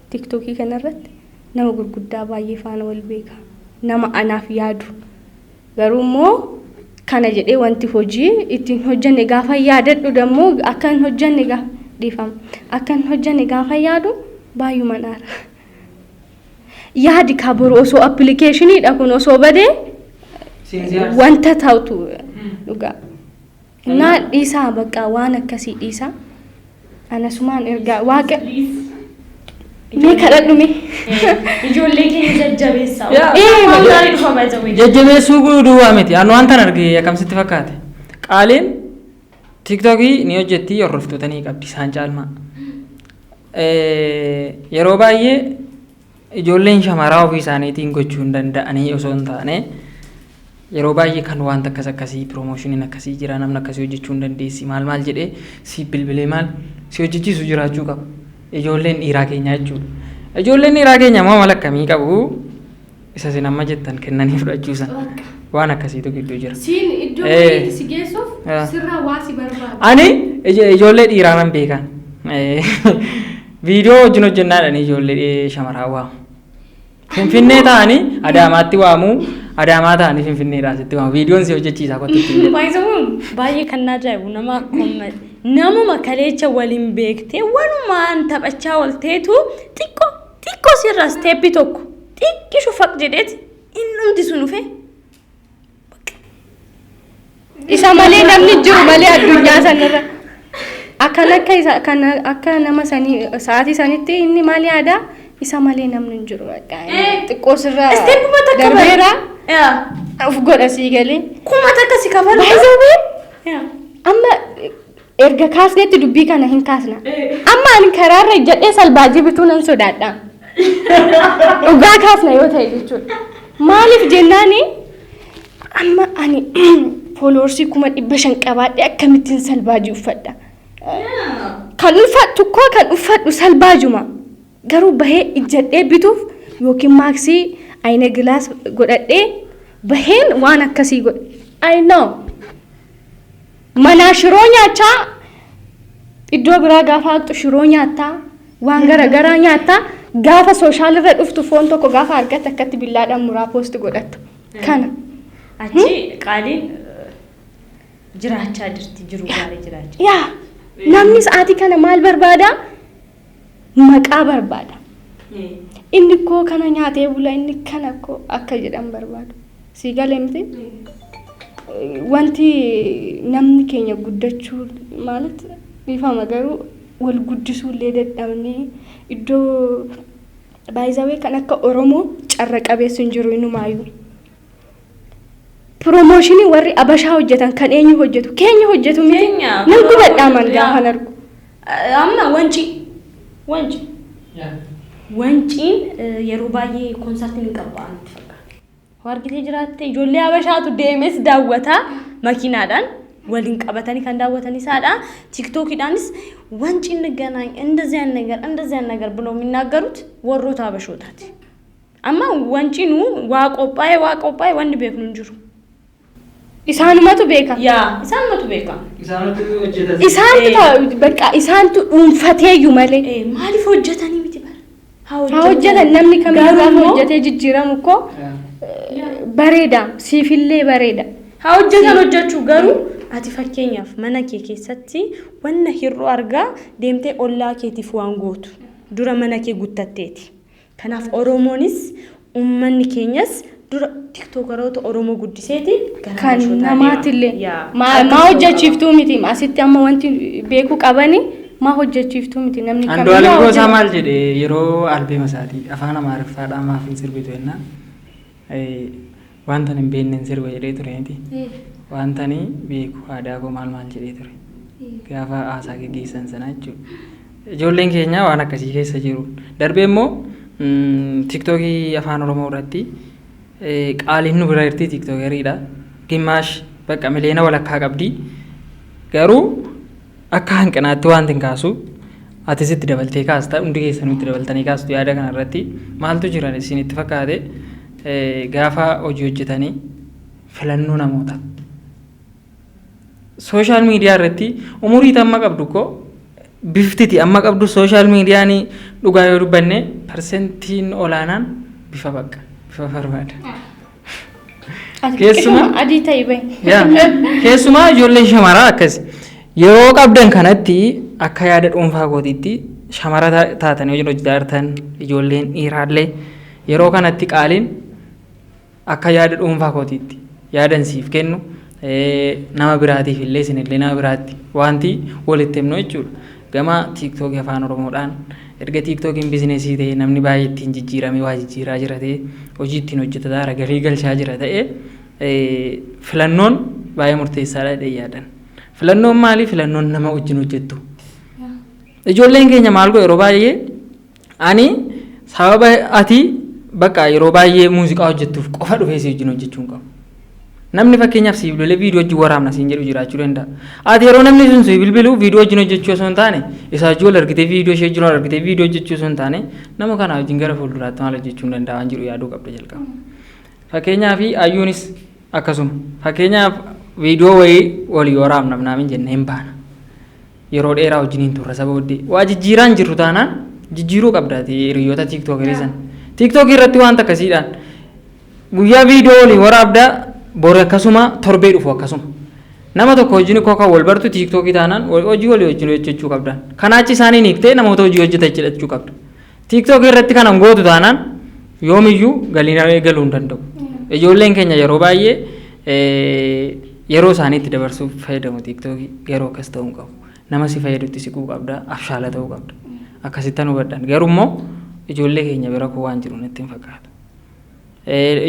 tiiktookii kanarratti. Nama gurguddaa baay'ee faana wal beeka. Nama anaaf yaadu. Garuu immoo kana jedhee wanti hojii ittiin hojjanne gaafa yaadadhu dammoo akka hin hojjanne gaafa dhiifama. Akka hin hojjanne gaafa yaadu baay'uma naara. yaadi kaburu osoo appilikeeshiniidha kun osoo badee wanta ta'utu dhugaa. Naa dhiisaa bakka waan akkasii dhiisaa. Anasumaan ergaa waaqa mee kadhadhume ijoollee keenya jajjabeessaa. Jajjabeessuu duwwaa miti. Anu wantan arge akkamsitti fakkaate. Qaaliin TikTokii ni hojjetti hordoftoota ni qabdi isaan caalmaa. Yeroo baay'ee ijoolleen shamaraa ofii isaaniitiin gochuu hin danda'anii osoo hin taane yeroo baay'ee kan wanta akkasii promoshiniin akkasii jira namni akkasii hojjechuu hin dandeessi maal jedhee si bilbilee maal si hojjechiisu jiraachuu qaba. Ijoolleen dhiiraa keenya jechuudha. Ijoolleen dhiiraa keenya moo mala akkamii qabu? Isa sin amma jettan kennanii fudhachuusan waan akkasiitu gidduu jira. Siin iddoo si geessuuf sirraa waa si barbaada. Ani ijoollee dhiiraa nan beekan. Viidiyoo wajjin hojjennaadhaan ijoollee shamaraa waamu. Finfinnee ta'anii Adaamaatti waamu. Adaamaa ta'anii Finfinneedhaasitti waamu. Viidiyoon si hojjechiisaa kottitti. Baay'ee kan na ajaa'ibu nama akkuma namuma kaleecha waliin beektee walumaan taphachaa oolteetu xiqqoo sirraa steeppi tokko xiqqishu faq jedheeti inni hundi sun dhufe. Isa malee namni jiru malee addunyaa sanarra. Akka nama sanii sa'aatii sanitti inni maal yaadaa isa malee namni hin jiru. Xiqqoo sirraa darbeera. Of godha sii galee. Kuma takka si kafalu. Amma erga kaasneetti dubbii kana hin kaasna. Amma ani karaarra jedhee salbaajii bituu nan sodaadha. Dhugaa kaasna yoo ta'e jechuudha. Maaliif jennaani amma ani fooloorsii 500 qabaadhe akkamittiin salbaajii uffadha. Kan uffadhu koo kan uffadhu salbaajuma. Garuu bahee ijjadhee bituuf yookiin maaksii ayina gilaas godhadhee baheen waan akkasii godhe. I know. Mana shiroo nyaachaa iddoo biraa gaafa haqxu shiroo nyaattaa waan garaagaraa nyaattaa gaafa sooshaal irra dhuftu foon tokko gaafa argatte akkatti billaadhaan muraa poosti godhattu. Kana. Achi qaaliin jiraachaa jirti jiru gaarii jiraachaa. Yaa namni sa'aatii kana maal barbaada? Maqaa barbaada. Inni koo kana nyaatee bula inni kana koo akka jedhan barbaadu. Sii galee miti? Wanti namni keenya guddachuu ማለት bifama garuu wal guddisuu illee dadhabnee iddoo baay'isawee kan akka Oromoo carra qabeessu hin jiru inumaayyuu. Promotionii warri Abashaa hojjetan kan eenyu hojjetu? Keenya hojjetu miti? Nan gubadhaaman gaafa argu. Amma wanciin yeroo baay'ee konsertiin hin qabbaan. Warqitee jiraatte ijoollee Abashaatu deemes daawwata makiinaadhaan waliin qabatanii kan daawwatan isaadha. ቲክቶክዳንስ ወንጪን ገናኝ እንደዚህ ነገር ብለው የሚናገሩት ወሮታ አበሾታት አማ ወንጪኑ ዋቆጳይ ወንድ ቤክኑ እንጅሩ isaanumatu beeka isaantu በቃ isaantu dhuunfateeyyu malee maaliif hojjetanii miti bar haa hojjetan namni kamiyyuu gaafa hojjetee jijjiiramu እኮ bareeda siifillee bareeda haa hojjetan hojjechuu garuu ati fakkeenyaaf mana kee keessatti wanna hir'uu argaa deemtee ollaa keetiif waan gootu dura mana kee guttatteeti kanaaf oromoonis ummanni keenyas dura tiktokeroota oromoo guddiseeti kan namaatillee maa hojjechiiftuu miti asitti amma wanti beekuu qabani maa hojjechiiftuu miti namni kamiyyuu Andu'aalem Goosaa maal jedhe yeroo albeema isaatii afaan amaariffaadhaan maaf hin sirbitu jennaan wanta hin beekne sirba jedhee ture miti wanta ni beeku aadaa koo maal jedhee ture gaafa haasaa geggeessan sana jechuudha ijoolleen keenya waan akkasii keessa jiru darbee immoo tiktokii afaan oromoo irratti qaaliin nu bira jirti tiktokeriidha gimaash bakka miliyoona walakkaa qabdi garuu akka hanqinaatti wanti hin kaasu atis itti dabaltee kaasta hundi keessanuu itti dabaltanii kaastu yaada kana irratti maaltu jira isin itti fakkaate gaafa hojii hojjetanii filannoo namoota sooshaal miidiyaa irratti umurii amma qabdu ko biftiti amma qabdu sooshaal miidiyaan dhugaa yoo dubbanne parsentiin olaanaan bifa barbaada. Keessumaa adii ta'e bayi. Keessumaa ijoolleen shamaraa akkasi yeroo qabdan kanatti akka yaada dhuunfaa kootiitti shamara taatanii hojii hojjetan ijoolleen dhiiraallee yeroo kanatti qaaliin akka yaada dhuunfaa kootiitti yaadan siif kennu nama biraatiif illee isinillee nama biraatti wanti walitti himnu jechuudha. Gama TikTok afaan Oromoodhaan erga TikTokiin bizineesii ta'e namni baay'ee ittiin jijjiiramee waa jijjiiraa jira ta'e hojii ittiin hojjetaa jira galii galchaa jira ta'e filannoon baay'ee murteessaadha jedhee yaadan. Filannoon maali? Filannoon nama wajjin hojjettu. Ijoolleen keenya maal godhu yeroo baay'ee ani sababa ati bakka yeroo baay'ee muuziqaa hojjettuuf qofa dhufee si wajjin hojjechuu hin qabu. Namni fakkeenyaaf si bilbilee viidiyoo wajjin waraabna siin jedhu jiraachuu danda'a. Ati yeroo namni sun si bilbilu viidiyoo wajjin hojjechuu osoo hin taane isaa wajjin wal argitee viidiyoo ishee wajjin wal argitee viidiyoo hojjechuu osoo hin taane nama kana wajjin gara fuulduraatti maal hojjechuu hin danda'a waan jedhu yaaduu qabda jalqaba. Fakkeenyaaf ayyuunis akkasuma fakkeenyaaf viidiyoo wayii walii waraabna naamin jennee hin baana. Yeroo dheeraa wajjin hin turre sabooddee waa jijjiiraan jirru taanaan jijjiiruu qabdaati hiriyoota TikTok san. TikTok irratti wanta akkasiidhaan guyyaa viidiyoo walii waraabdaa boru akkasuma torbee dhufu akkasuma. Nama tokko wajjin koo kan wal bartu TikTok taanaan hojii walii wajjin hojjechuu qabda. Kanaachi isaanii hiiktee namoota hojii hojjetan jedhachuu qabda. TikTok irratti kanan gootu taanaan yoomiyyuu galiin galuu hin danda'u. Ijoolleen keenya yeroo baay'ee yeroo isaaniitti dabarsuuf fayyadamu TikTok yeroo akkas ta'uu hin qabu. Nama si fayyadutti siquu qabda, abshaala ta'uu qabda. Akkasittan hubadhan. Garuu immoo ijoollee keenya bira koo waan jiru natti hin fakkaatu.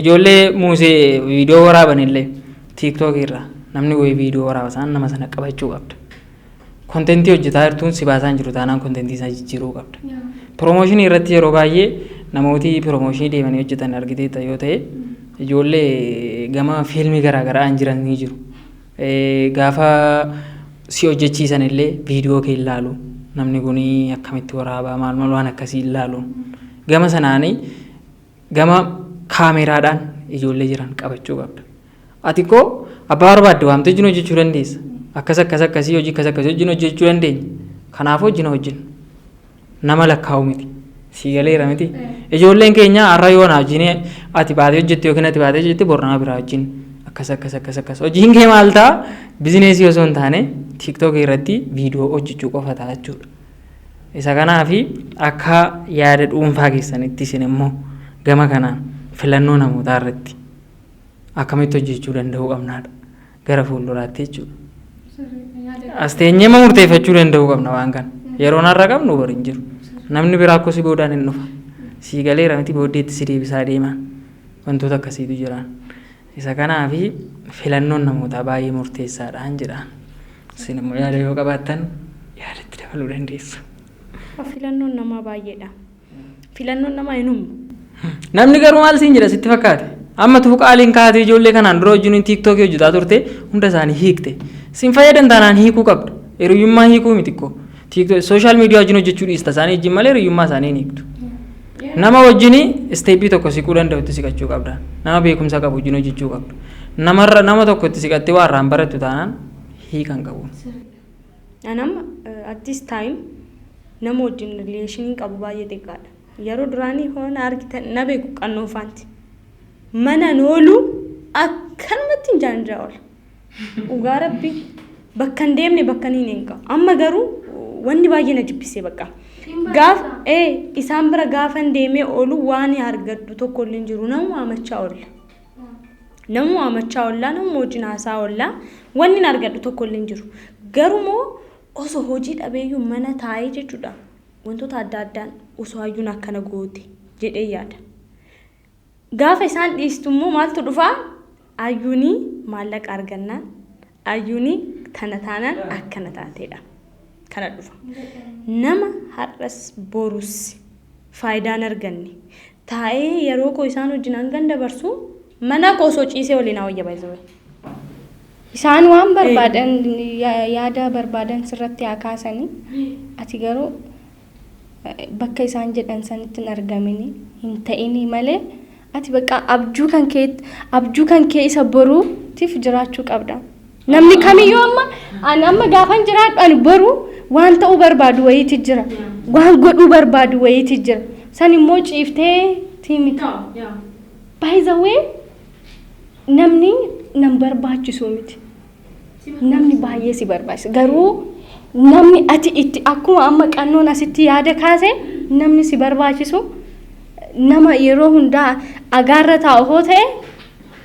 Ijoollee muusee viidiyoo waraaban illee TikTok irraa namni wayii viidiyoo waraaba isaan nama sana qabachuu qabda. Kontentii hojjetaa jirtuun si baasaan jiru taanaan kontentii isaa jijjiiruu qabda. Piroomooshinii irratti yeroo baay'ee namooti piroomooshinii deemanii hojjetan argiteetta yoo ta'e ijoollee gama fiilmii garaagaraa jiran ni jiru. Gaafa si hojjechiisan illee viidiyoo kee ilaalu namni kun akkamitti waraabaa maal waan akkasii ilaalu gama sanaanii gama kaameraadhaan ijoollee jiran qabachuu qabda. Ati koo abbaa barbaadde waamtee wajjin hojjechuu dandeessa. Akkasii hojii wajjin hojjechuu dandeenya. Kanaaf hojii nama lakkaa'u miti. Sii galeera miti. Ijoolleen keenya har'a yoo na wajjin ati baatee hojjette yookiin ati baatee hojjette bor nama biraa wajjin akkas. Hojiin kee maal ta'a? Bizineesii osoo hin taane TikTok irratti viidiyoo hojjechuu qofa ta'a jechuudha. Isa kanaafi akka yaada dhuunfaa keessanitti isin immoo gama kanaan filannoo namootaa irratti akkamitti hojjechuu danda'uu qabnaadha. Gara fuulduraatti jechuudha. Asteenyee murteeffachuu danda'uu qabna waan kana. Yeroon har'a qabnu bor hin jiru. Namni biraa akkoo si boodaan hin dhufa. Sii galeera miti booddeetti si deebisaa deeman. Wantoota akkasiitu jiran. Isa kanaafi filannoon namootaa baay'ee murteessaadhaan jedhaan. Isin immoo yaada yoo qabaattan yaadatti dabaluu dandeessu. Filannoon namaa baay'eedha. Filannoon namaa hin humnu. Namni garuu maal siin jedha sitti fakkaate? Amma tufu qaaliin kaatee ijoollee kanaan dura wajjin TikTok hojjetaa turte hunda isaanii hiikte. Sin fayyadan taanaan hiikuu qabda. Hiriyyummaa hiikuu miti koo. TikTok social media wajjin hojjechuu dhiista isaanii wajjin malee hiriyyummaa isaanii hin hiiktu. Nama wajjin isteeppii tokko siquu danda'utti siqachuu qabda. Nama beekumsa qabu wajjin hojjechuu qabda. Nama tokko itti siqattee waan irraan barattu taanaan hiikan qabu. Anamma at this time nama wajjin rileeshiniin qabu baay'ee xiqqaadha. Yeroo duraanii hoona argitan na beeku qannoofaanti. Mana noolu akkanumatti hin jaanjaa oola. Dhugaa rabbii bakka hin deemne bakka hin qabu. Amma garuu wanni baay'ee na jibbisee bakka. Isaan bira gaafa hin deemee oolu waan argaddu tokko illee hin jiru nama waamachaa oolla. Nama waamachaa oollaa nama wajjin haasaa oollaa wanni hin argaddu tokko illee hin jiru. Garumoo osoo hojii dhabeeyyuu mana taa'ee jechuudha. Wantoota adda addaan osoo hayyuun akkana goote jedhee yaada. Gaafa isaan dhiistu immoo maaltu dhufaa? Hayyuunii maallaqa argannaan hayyuunii tana taanaan akkana taateedha. Kana dhufa. Nama har'as borus faayidaan arganne taa'ee yeroo koo isaan wajjin hangan dabarsu mana koo osoo ciisee waliin hawayya baay'isuu. Isaan waan barbaadan yaada barbaadan sirratti haa kaasanii ati garuu bakka isaan jedhan sanitti hin argamini hin ta'ini malee ati bakka abjuu kan kee isa boruutiif jiraachuu qabda. Namni kamiyyuu amma gaafan jiraadhu ani boru waan ta'uu barbaadu wayiiti jira. Waan godhuu barbaadu wayiiti jira. San immoo ciiftee tiimiti. By the way namni nam barbaachisu miti. Namni baay'ee si barbaachisa. Garuu namni ati itti akkuma amma qannoon asitti yaada kaase namni si barbaachisu nama yeroo hundaa agaarra taa'u hoo ta'e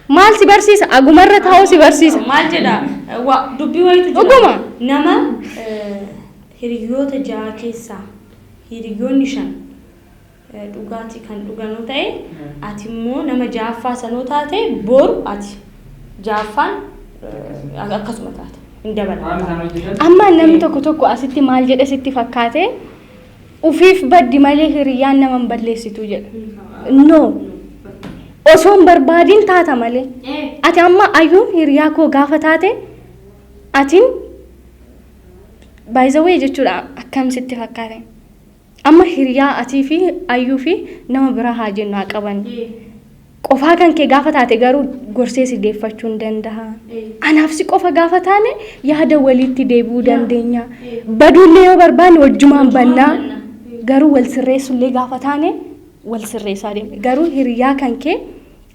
maal si barsiisa? Agumarra taa'u si barsiisa. Maal jedha? Dubbii wayitu jira. Dhuguma. Nama hiriyoota ja'a keessaa hiriyoonni 5 dhugaatii kan dhuganuu ta'e ati immoo nama ja'affaa sanoo taate boru ati ja'affaan akkasuma taate hin dabalata. Amma namni tokko asitti maal jedhe sitti fakkaate ufiif baddi malee hiriyaan nama hin balleessitu jedha. No. Osoo hin barbaadin taata malee. Ati amma ayyuun hiriyaa koo gaafa taate atiin baay'izawee jechuudha akkam sitti fakkaate. Amma hiriyaa atii fi ayyuu fi nama biraa haa jennu haa qaban. Qofaa kan kee gaafa taate garuu gorsee si deeffachuu hin danda'a. Anaaf si qofa gaafa taane yaada waliitti deebi'uu dandeenya. Baduullee yoo barbaanne wajjumaan bannaa garuu wal sirreessullee gaafa taane wal sirreessaa deemne. Garuu hiriyaa kan kee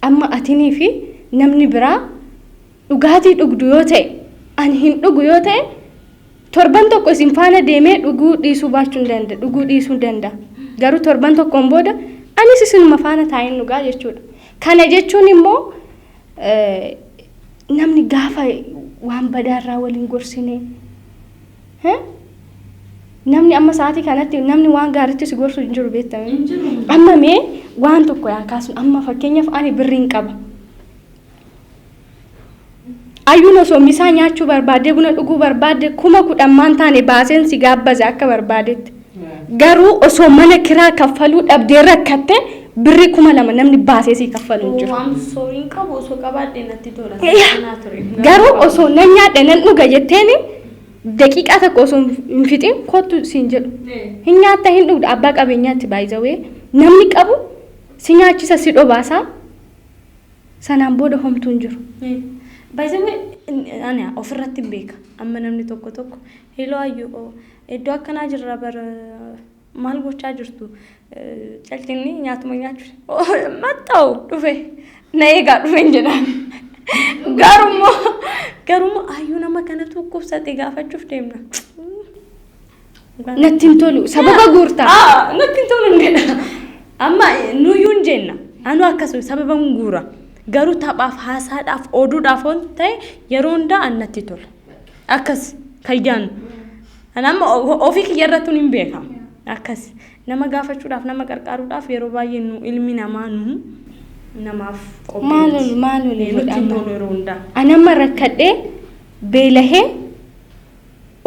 amma atinii fi namni biraa dhugaatii dhugdu yoo ta'e ani hin dhugu yoo ta'e torban tokko isin faana deemee dhuguu dhiisuu baachuu hin danda'a. Dhuguu dhiisuu hin danda'a. Garuu torban tokkoon booda anis isinuma faana taa'een dhugaa jechuudha. Kana jechuun immoo namni gaafa waan badaarraa waliin gorsine namni amma sa'aatii kanatti namni waan gaariitti si gorsu hin jiru beektame. Amma mee waan tokko yaa kaasu amma fakkeenyaaf ani birriin qaba. Ayyuun osoo misaa nyaachuu barbaadde buna dhuguu barbaadde 10,000 taane baaseen si gaabbaze akka barbaadetti. Garuu osoo mana kiraa kaffaluu dhabdee rakkatte birri 2,000 namni baasee si kaffalu hin jiru. Waan sooriin qabu osoo qabaadde natti tola. Garuu osoo nan nyaadhe nan dhuga jetteeni daqiiqaa tokko osoo hin fixin kottu siin jedhu. Hin nyaatta hin dhugda abbaa qabeenyaatti baay'izawee namni qabu si nyaachisa si dhobaasaa sanaan booda homtuu hin jiru. Baay'ee ani ofirratti beeka. Amma namni tokko hello ayyuu iddoo akkanaa jirra bara maal gochaa jirtu caltinni nyaatuma nyaachuu matta'u dhufe na eegaa dhufe jedhaan. Garummoo ayyuu nama kanatu kubsate gaafachuuf deemna. Natti hin tolu sababa guurtaa. Natti hin tolu jedha. Amma nuyyuu hin jenna. Anu akkasuma sababa guura. Garuu taphaaf haasaadhaaf oduudhaaf waan ta'e yeroo hundaa annatti tola. Akkas kayyaan. Anamma ofii kiyyarrattuun hin beekamu. Akkas nama gaafachuudhaaf nama qarqaaruudhaaf yeroo baay'ee nu ilmi namaa namaaf qopheessu. Maaloli yeroo hundaa. Anamma rakkadhee beelahee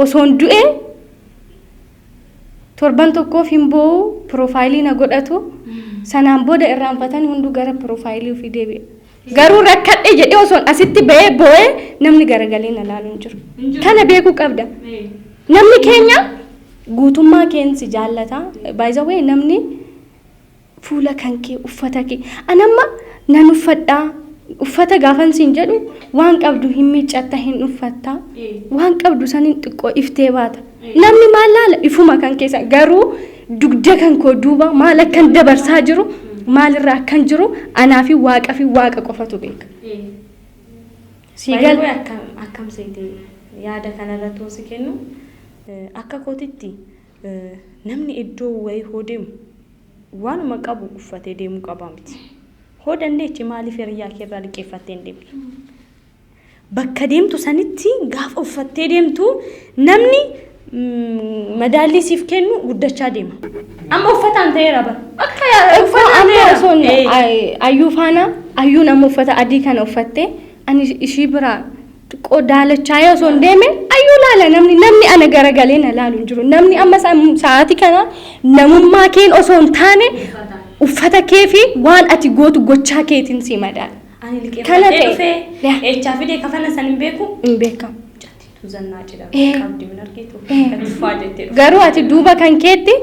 osoon du'ee torban tokkoof hin boo'u piroofaayilii na godhatu sanaan booda irraanfatanii hunduu gara piroofaayilii ofii deebi'a. Garuu rakkadhee jedhee osoon asitti ba'ee boo'ee namni garagalee na laalu hin jiru. Kana beekuu qabda. Namni keenya guutummaa keensi jaallata. Baay'izawee namni fuula kan kee uffata kee anamma nan uffadhaa uffata gaafan siin jedhu waan qabdu hin miiccatta hin uffatta waan qabdu sanin xiqqoo iftee baata. Namni maal laala ifuma kan keessa garuu dugda kan koo duuba maal akkan dabarsaa jiru maalirraa akkan jiru anaa fi waaqa qofatu beeka. Siigal akkam seetee yaada kanarratti hosi kennu akka kootitti namni iddoo wayii hoo deemu waanuma qabu uffatee deemuu qaba miti. Hoo dandeechi maaliif hiriyaa keerraa liqeeffattee hin deemtu? Bakka deemtu sanitti gaafa uffattee deemtu namni madaalii siif kennu guddachaa deema. Amma uffataan ta'eera bara. Akka uffataan ayyuu faana ayyuu nama uffata adii kana uffattee ani ishii biraa xiqqoo daalachaa yoo osoo hin deeme ayyuu laala namni ana garagalee na laalu hin jiru. Namni amma sa'aatii kana namummaa keen osoo hin taane uffata kee fi waan ati gootu gochaa keetiin si madaala. Ani liqeeffattee dhufee eechaa fidee kafana san hin beeku? Hin beekamu. Zannaa jedhama qabdi min argitu kan jettee garuu ati duuba kan keetti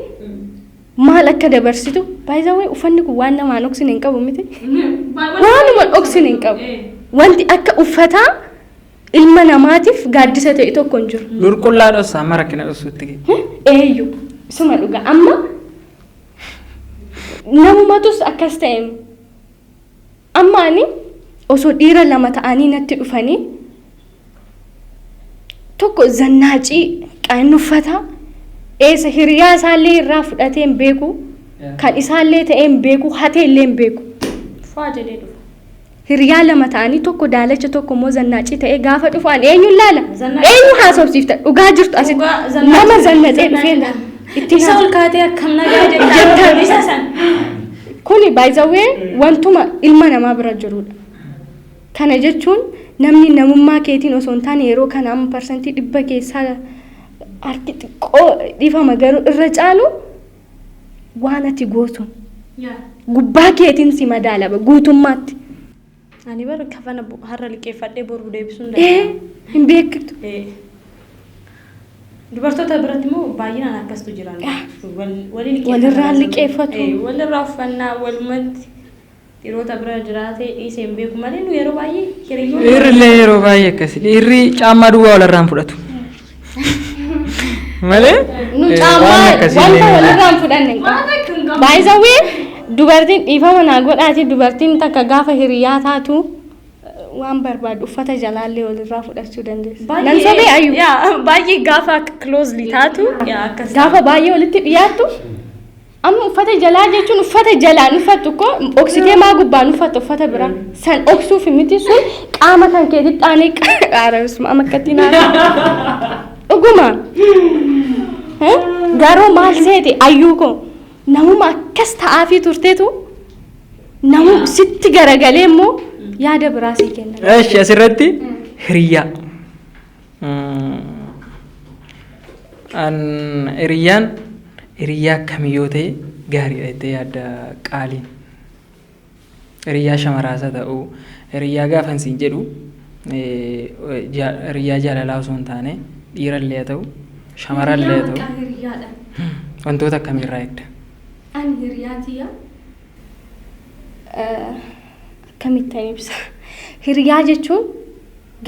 maal akka dabarsitu baay'izawee uffanni kun waan namaan dhoksine hin qabu miti waanuma dhoksine hin qabu wanti akka uffataa ilma namaatiif gaaddisa ta'e tokko hin jiru. Lurqullaa dhoosaa mara kina dhoosuutti eeyyuu isuma dhuga amma namumatus akkas ta'e amma ani osoo dhiira lama ta'anii natti dhufanii tokko zannaacii qaan uffata eessa hiriyaa isaallee irraa fudhatee hin beeku kan isaallee ta'ee hin beeku hatee illee hin beeku. Faa jedhee dhufa. Hiriyaa lama ta'anii tokko daalacha tokko immoo zannaacii ta'ee gaafa dhufan eenyuun laala? Eenyu haasofsiifta? Dhugaa jirtu asitti nama zannatee dhufee itti isa ol kaatee akkam nagaa jettaa isa san. Kuni baay'isawwee wantuma ilma namaa bira jirudha. Kana jechuun namni namummaa keetiin osoo hin taane yeroo kana amma parsantii 100 keessaa harki xiqqoo dhiifama garuu irra caalu waan ati gootuun gubbaa keetiin si madaalaba guutummaatti. Ani bara kafana har'a liqeeffadhee boru deebisuun hin beektu. Dubartoota biratti immoo baay'inaan akkasitu jiran. Walirraa liqeeffatu. Walirraa uffannaa walumatti dhiirota bira jiraatee dhiisee hin beeku malee nu yeroo baay'ee hiriyoon. Dhiirrillee yeroo baay'ee akkasi. Dhiirri caammaa duwwaa walirraan fudhatu. Malee? Nu caammaa wanta walirraan fudhanne hin qabu. Baay'isawwee dubartiin dhiifama naa godhaati dubartiin takka gaafa hiriyaa taatu waan barbaadu uffata jalaallee walirraa fudhachuu dandeessu. Nan sobee ayyu. Baay'ee gaafa akka closely taatu akkas. Gaafa baay'ee walitti dhiyaattu amma uffata jalaa jechuun uffata jalaan uffattu ko oksitee maa gubbaan uffattu uffata biraa san oksuuf miti sun qaama kan keetti xaanee qaarabisuma amma akkatti naa dhuguma. Garuu maal seeti ayyuu koo namuma akkas ta'aafii turteetu namu sitti garagalee immoo yaada biraa sii kenna. Eesh asirratti hiriyaa. Hiriyaa kamiyyoo ta'e gaariidha jettee yaadda qaaliin. Hiriyaa shamaraasa ta'uu hiriyaa gaafa siin jedhu hiriyaa jaalalaa osoo hin taane dhiirallee haa ta'u shamarallee haa ta'u wantoota akkamiirraa eegda? Ani hiriyaatiya akkamittan ibsa. Hiriyaa jechuun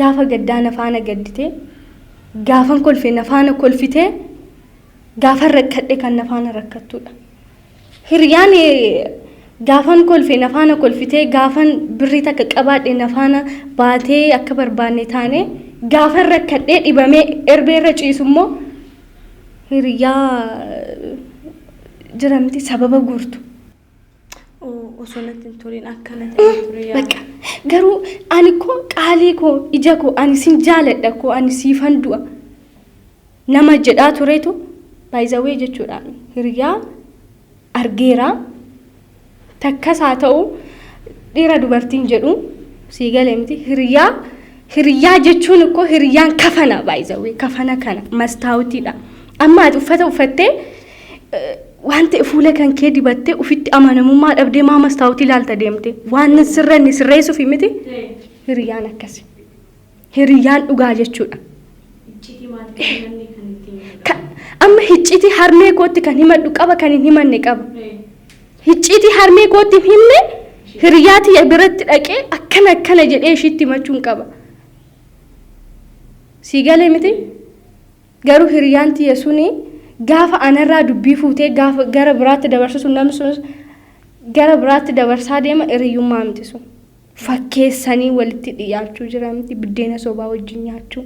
gaafa gaddaa nafaana gadditee gaafan kolfee nafaana kolfitee gaafan rakkadhe kan nafaana rakkattudha. Hiriyaan gaafan kolfee nafaana kolfitee gaafan birrii takka qabaadhe nafaana baatee akka barbaanne taane gaafan rakkadhee dhibamee erbeerra ciisu immoo hiriyaa jiramti sababa guurtu. Osoo natti hin toliin akkana ta'e ture yaa. Bakka garuu ani koo qaalii koo ija koo ani sin jaaladha koo ani siifan du'a nama jedhaa turetu baay'izawee jechuudhaan hiriyaa argeera takkas haa ta'u dhiira dubartiin jedhu sii galee miti hiriyaa jechuun koo hiriyaan kafana baay'izawee kafana kana mastaawutiidha amma ati uffata uffattee wanta fuula kan kee dibattee ufitti amanamummaa dhabdee maa mastaawutii ilaalta deemte waan sirranni sirreessuuf miti hiriyaan akkasi hiriyaan dhugaa jechuudha. Amma hicciti harmee kootti kan himadhu qaba kan hin himanne qaba. Hicciti harmee kootti hin himne hiriyaati biratti dhaqee akkana jedhee ishiitti himachuun qaba. Sii galee miti garuu hiriyaan tiyya suni gaafa anarraa dubbii fuutee gaafa gara biraatti dabarsu namni sun gara biraatti dabarsaa deema hiriyyummaa miti sun fakkeessanii walitti dhiyaachuu jira miti biddeena sobaa wajjin nyaachuu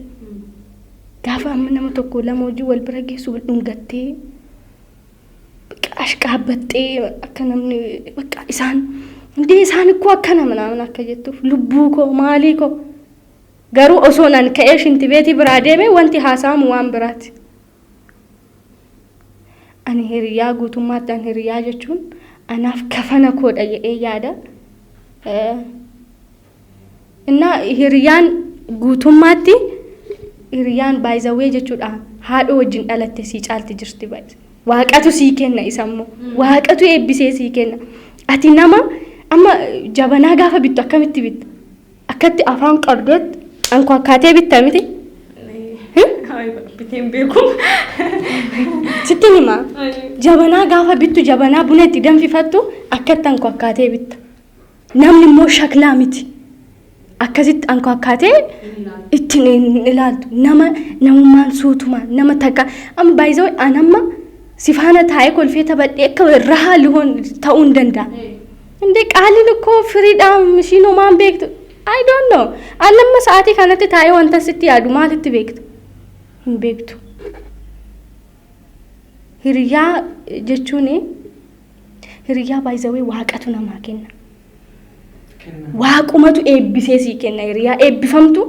gaafa amma nama tokko lama wajjin wal bira geessu wal dhungattee ashqaabbattee akka namni bakka isaan ikkoo akkana manaaman akka jettuuf lubbuu koo maalii koo garuu osoo nan ka'ee shintibeetii biraa deeme wanti haasa'amu waan biraati. Ani hiriyaa guutummaatti ani hiriyaa jechuun anaaf kafana koodha jedhee yaada. Innaa hiriyaan guutummaatti hiriyaan baay'izawee jechuudha haadha wajjin dhalatte sii caalti jirti baay'isa. Waaqatu sii kenna isammoo waaqatu eebbisee sii kenna. Ati nama amma jabanaa gaafa bittu akkamitti bitta? Akkatti afaan qabdeetti anko akkaatee bitta miti? Biteen beeku. Sitti nima jabanaa gaafa bittu jabanaa buna itti danfifattu akkatti anko akkaatee bitta. Namni immoo shaklaa miti. Akkasitti anko akkaatee ittiin ilaaltu namummaan suutumaan nama takka amma baay'isoo anamma sifaana taa'ee kolfee taphadhee akka irra haalli ta'uu hin danda'a. Indee qaaliin akkoo firiidhaan mishiinoo maan beektu? I don't know. Anamma sa'aatii kanatti taa'ee wanta sitti yaadu maalitti beektu? Hin beektu. Hiriyaa jechuun hiriyaa baay'isawee waaqatu namaa kenna. Waaqumatu eebbisee sii kenna hiriyaa eebbifamtu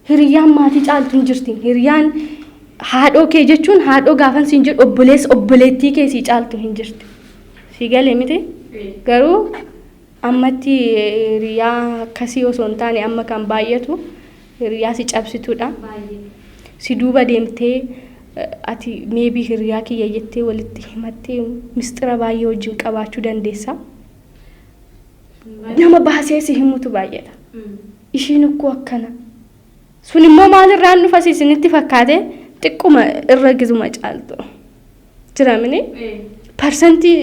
hiriyaan maatii caaltu hin jirti. Hiriyaan haadhoo kee jechuun haadhoo gaafan siin jedhu obboleettii kee sii caaltu hin jirti. Sii galee miti garuu ammatti hiriyaa akkasii osoo hin taane amma kan baay'atu hiriyaa si cabsituudha. Si duuba deemtee ati meebii hiriyaa kiyya jettee walitti himattee mistira baay'ee wajjin qabaachuu dandeessa. Nama baasee si himutu baay'eedha. Ishiin akkoo akkana. Sun immoo maalirraa dhufa isinitti fakkaate xiqquma irra gizuma caaltu. Jiramini parsantii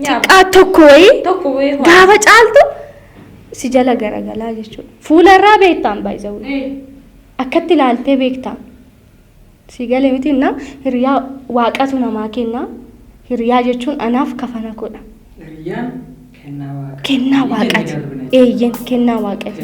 xiqqaa tokko wayii gaafa caaltu si jala garagalaa jechuudha. Fuularraa beektaan baay'isawuu. Akkatti ilaaltee beektaa. Si galee miti na hiriyaa waaqatu namaa kenna. Hiriyaa jechuun anaaf kafana godha. Hiriyaan kennaa waaqati. Kennaa waaqati. Eeyyen kennaa waaqati.